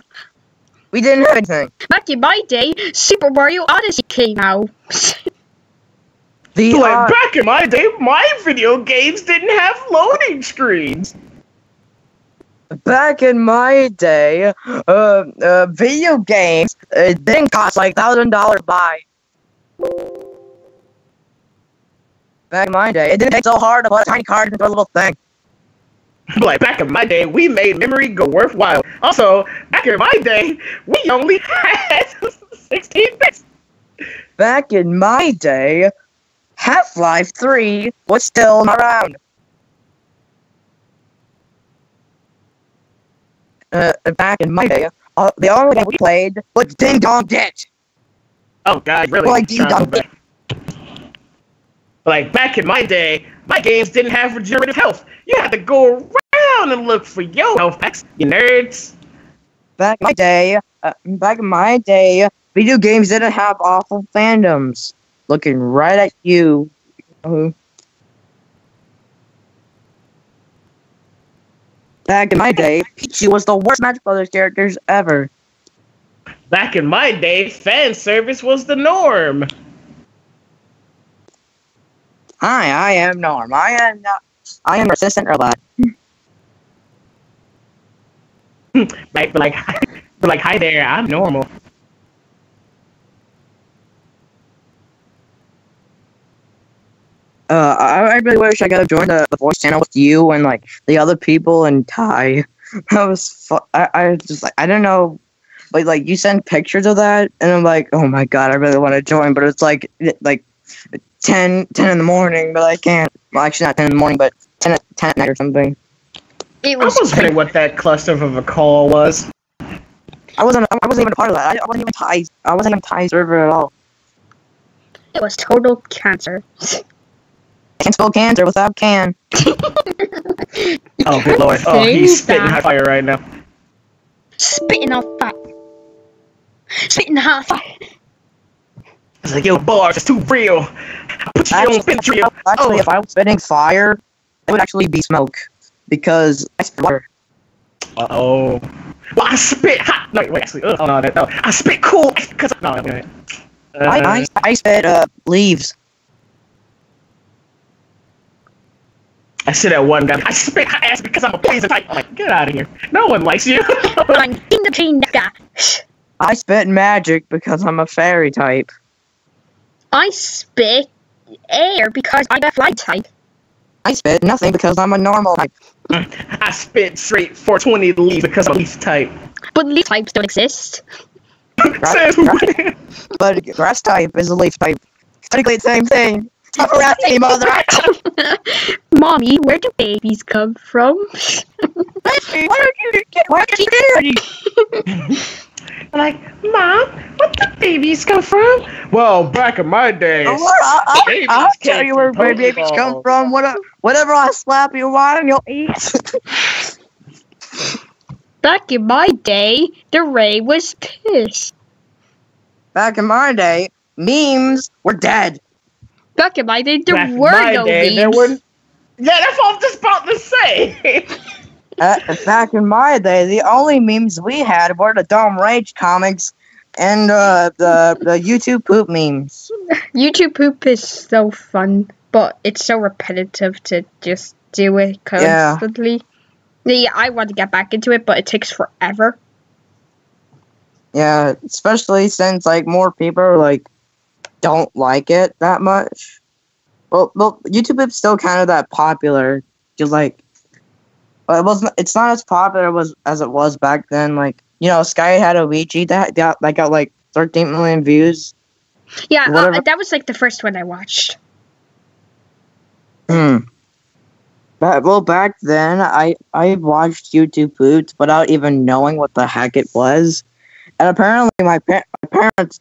we didn't have anything. Back in my day, Super Mario Odyssey came out. Back in my day, my video games didn't have loading screens. Back in my day, video games didn't cost like $1,000 to buy. Back in my day, it didn't take so hard to put a tiny card into a little thing. Like, back in my day, we made memory go worthwhile. Also, back in my day, we only had 16 bits. Back in my day, Half-Life 3 was still around. Back in my day, the only game we played was Ding Dong Ditch. Oh god, really? Like Ding Dong Ditch. Like, back in my day, my games didn't have regenerative health. You had to go around and look for your health packs, you nerds. Back in my day, video games didn't have awful fandoms. Looking right at you. Back in my day, Pichu was the worst Smash Brothers characters ever. Back in my day, fan service was the norm. Hi, I am Norm. I am resistant robot. But like, hi there, I'm normal. I really wish I could have joined the voice channel with you and like the other people and Ty. That was I just like, I don't know, like you send pictures of that and I'm like, oh my god, I really want to join, but it's like 10 in the morning, but I can't. Well, actually not 10 in the morning, but 10 at night or something. It I was wondering what that cluster of a call was. I wasn't even a part of that. I wasn't even Ty's server at all. It was total cancer. Can't spell cancer without can. Oh, good lord. Oh, he's spitting hot fire right now. Spitting hot fire. Spitting hot fire. It's like, yo, bars, it's too real. I put you on spit trio. Actually, if I was spitting fire, it would actually be smoke. Because I spit water. Uh-oh. Well, I spit hot. No, wait, actually. Oh, no, no. I spit cool. Because, no, wait. I spit leaves. I sit at one guy. I spit hot ass because I'm a poison type. I'm like, get out of here. No one likes you. I'm in between that guy. I spit magic because I'm a fairy type. I spit air because I'm a fly type. I spit nothing because I'm a normal type. I spit straight 420 leaf because I'm a leaf type. But leaf types don't exist. Says who? But grass type is a leaf type. Technically the same thing. Stop harassing me, mother. Mommy, where do babies come from? Why are you scared? Like, Mom, where do babies come from? Well, back in my day, I'll tell you where babies come from. Whatever I slap you on, you'll eat. Back in my day, the rain was piss. Back in my day, memes were dead. Back in my day, there Back in were my no day, memes. there were. Yeah, that's what I'm just about to say. Back in my day, the only memes we had were the Dumb Rage comics and the YouTube poop memes. YouTube poop is so fun, but it's so repetitive to just do it constantly. Yeah, I want to get back into it, but it takes forever. Yeah, especially since like more people like don't like it that much. Well, YouTube is still kind of that popular, just like. But it wasn't. It's not as popular as it was back then. Like Sky had a Ouija that got like 13 million views. Yeah, that was like the first one I watched. Back then I watched YouTube Boots without even knowing what the heck it was, and apparently my parents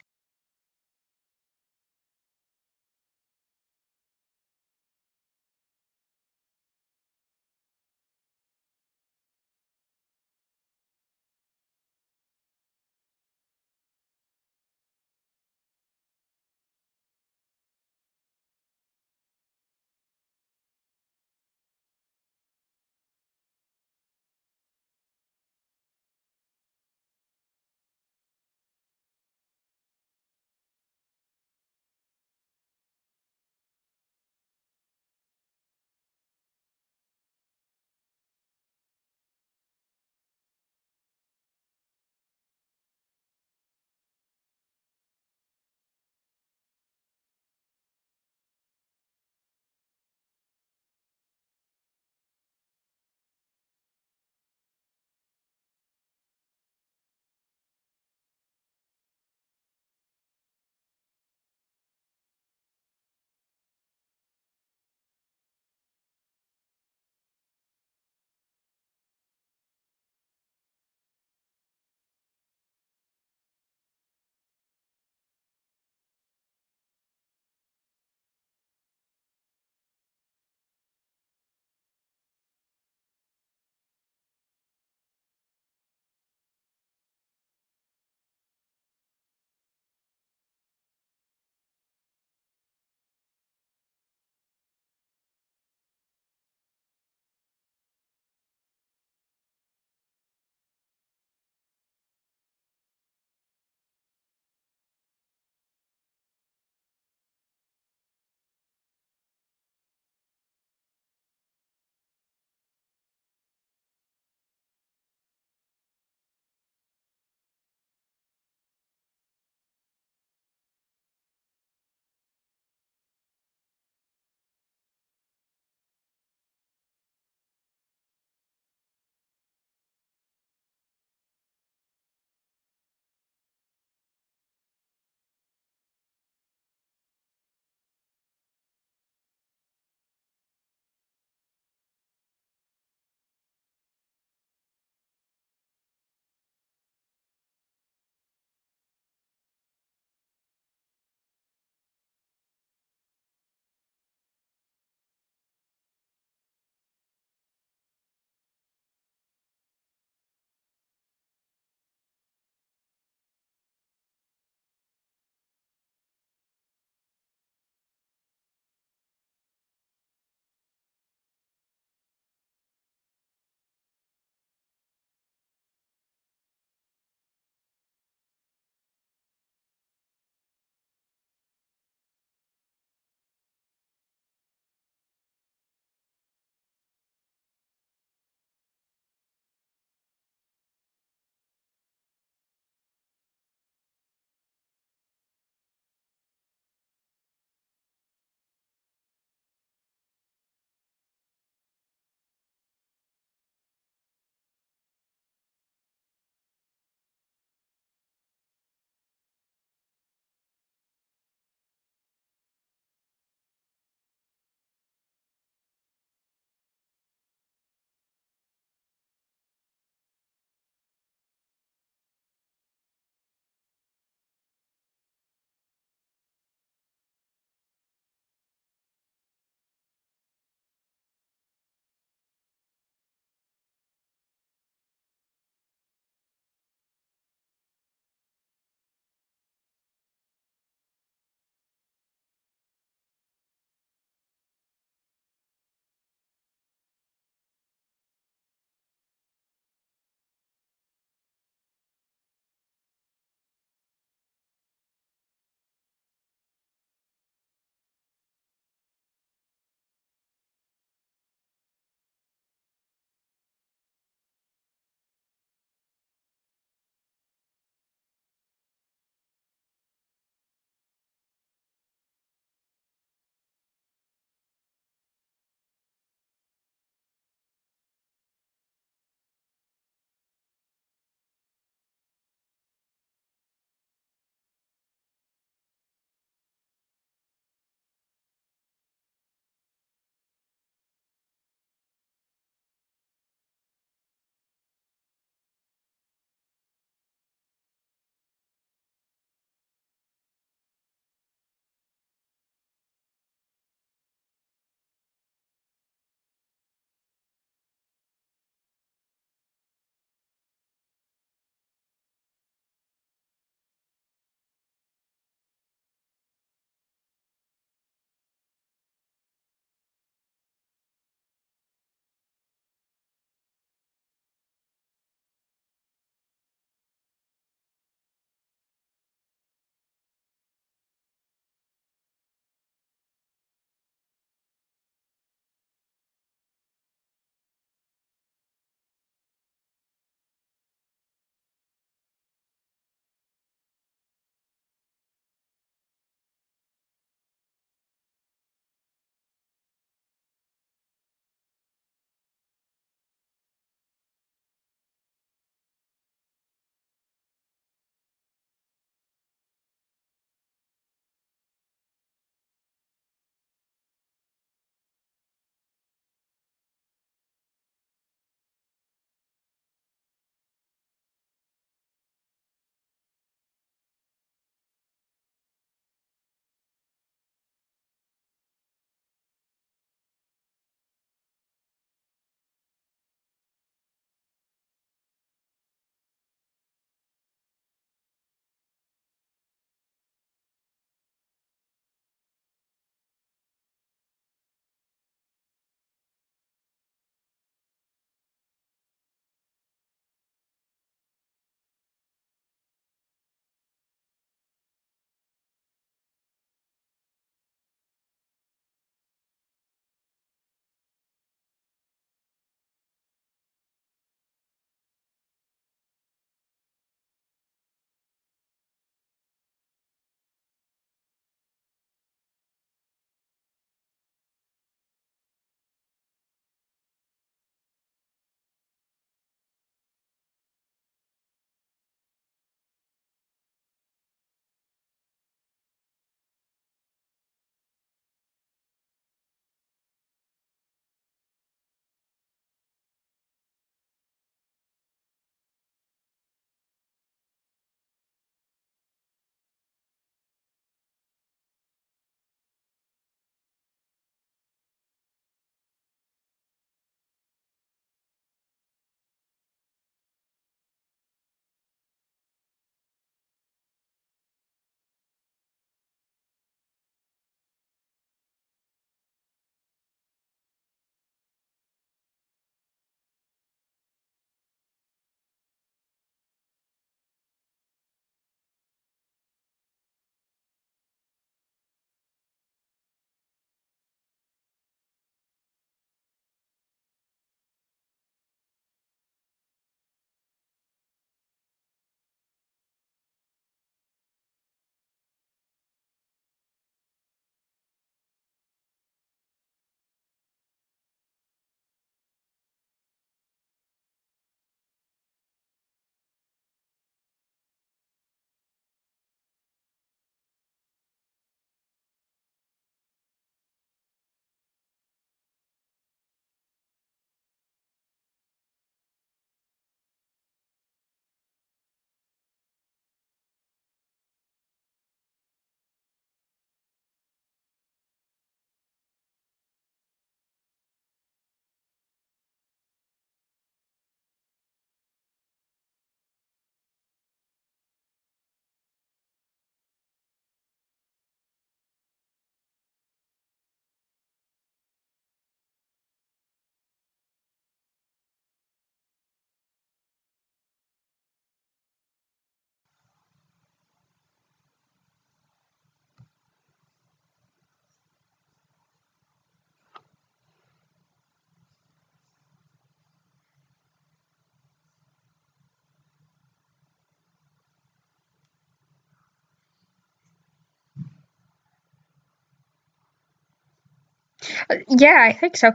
Yeah, I think so.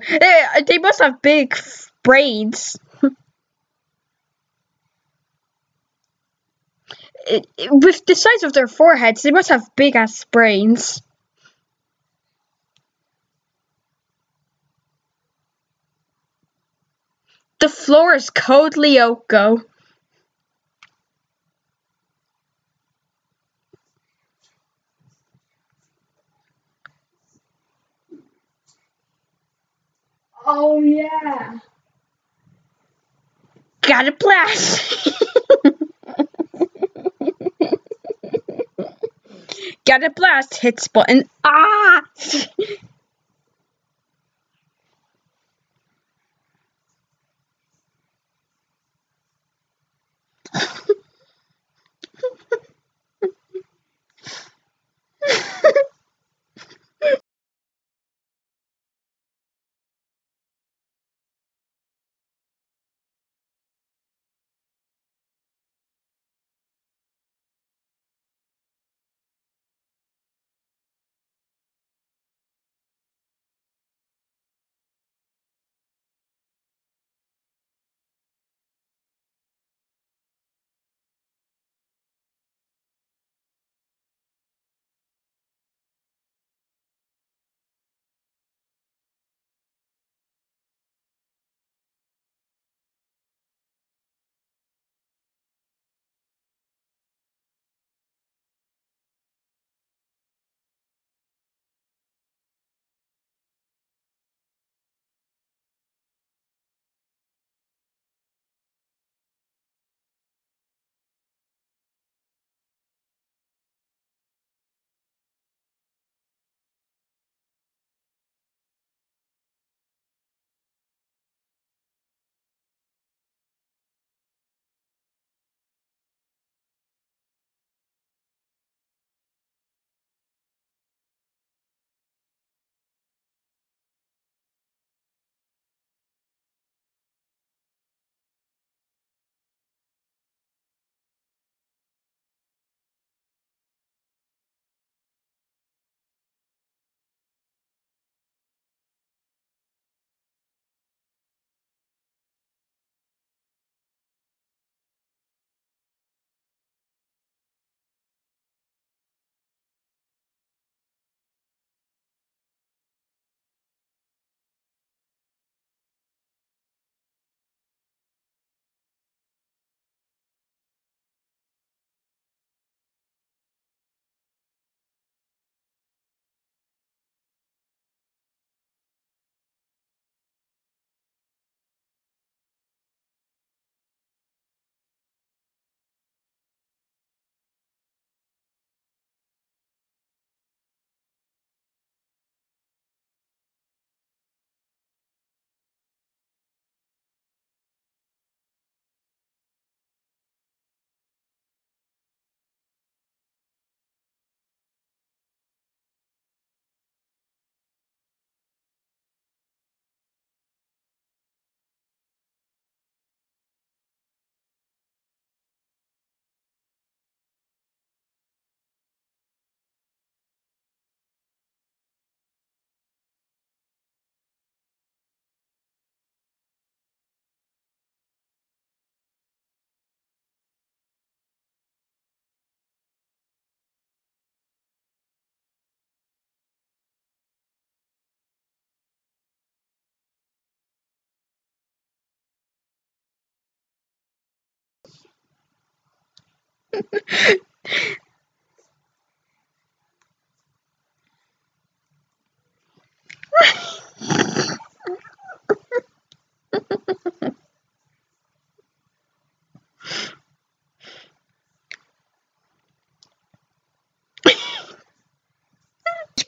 They must have big brains. With the size of their foreheads, they must have big ass brains. The floor is Code Lyoko. Oh yeah. Got a blast. Got a blast. Hits button. Ah!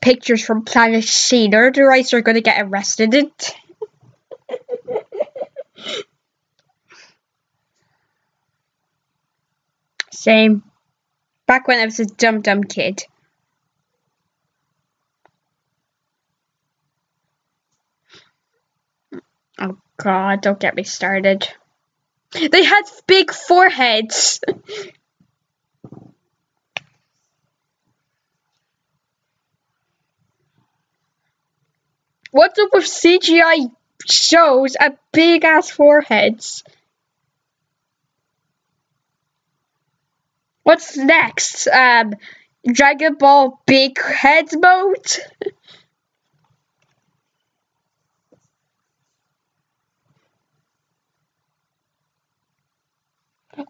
Pictures from Planet Shader, the rights are gonna get arrested. Same. Back when I was a dumb kid. Oh god, don't get me started. They had big foreheads. What's up with CGI shows at big ass foreheads? What's next? Dragon Ball Big Heads mode?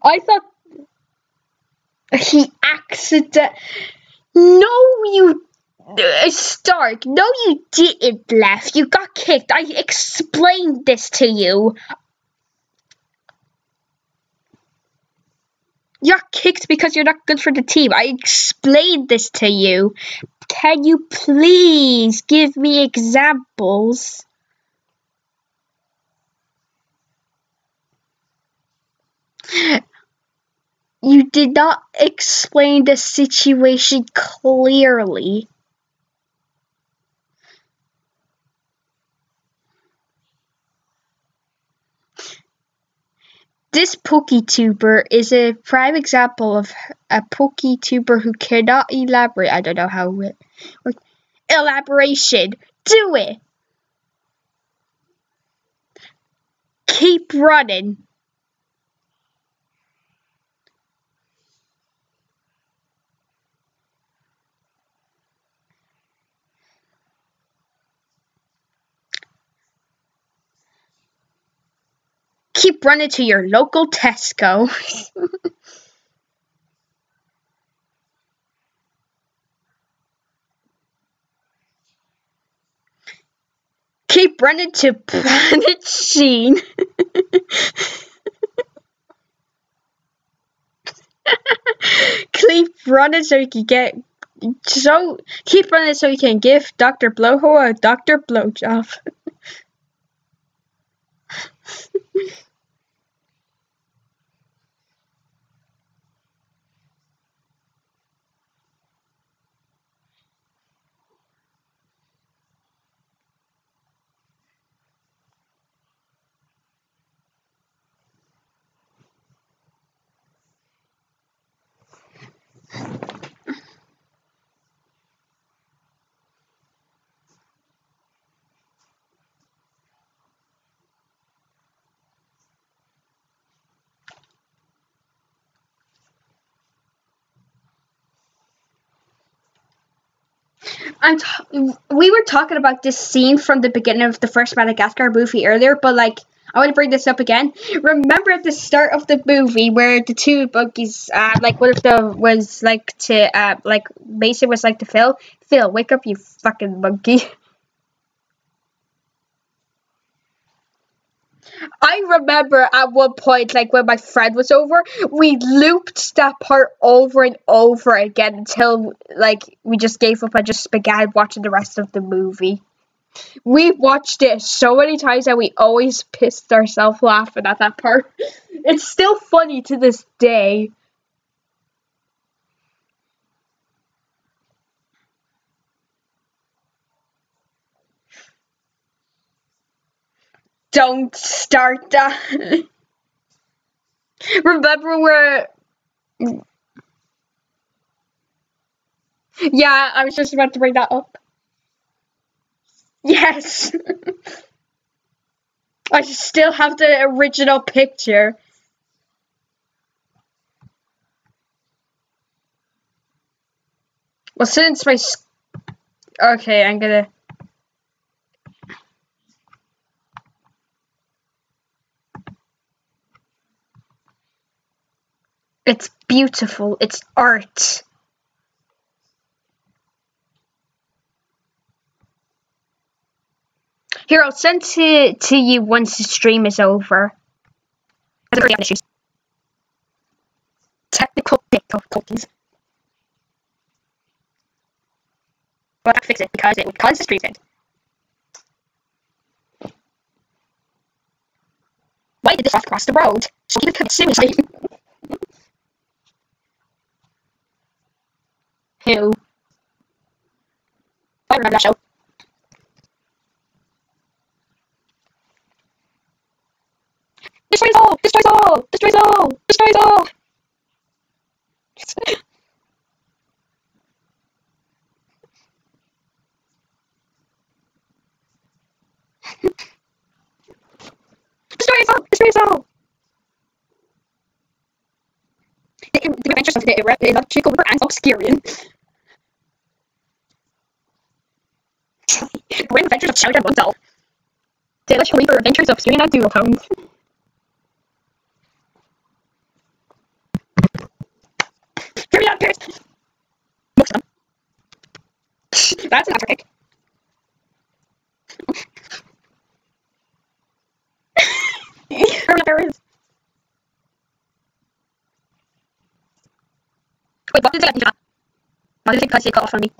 I thought he accident. No, you Stark. No, you didn't laugh. You got kicked. I explained this to you. You're kicked because you're not good for the team. I explained this to you. Can you please give me examples? You did not explain the situation clearly. This PokeTuber is a prime example of a PokeTuber who cannot elaborate. I don't know how it works. Elaboration. Do it. Keep running. Keep running to your local Tesco. Keep running to Planet Sheen. Keep running so you can keep running so you can give Dr. Blowhole a Dr. Blowjob. We were talking about this scene from the beginning of the first Madagascar movie earlier, but like I want to bring this up again. Remember at the start of the movie where the two monkeys, like one of them was like to, like Mason was like to Phil, wake up, you fucking monkey. I remember at one point, like when my friend was over, we looped that part over and over again until like we just gave up and just began watching the rest of the movie. We watched it so many times and we always pissed ourselves laughing at that part. It's still funny to this day. Don't start that. Remember where... Yeah, I was just about to bring that up. Yes. I still have the original picture. Well, since my... Okay, I'm gonna... It's beautiful. It's art. Here, I'll send it to you once the stream is over. Issues. Technical difficulties. But I have to fix it because it would cause the stream end. Why did this off cross the road? So he could commit suicide. Who? I remember that show. Destroys all! Destroys all! Destroys all! Destroys all! Adventures of the Electrical River and Obscurian. Grand Adventures of Shouter and Bunzel. The Electrical River Adventures of Obscurian and Duopound. Here we are, Pierce. Most of them. That's an afterkick. Hurry up, Pierce. Wait, what did they get? What did they cut off from me?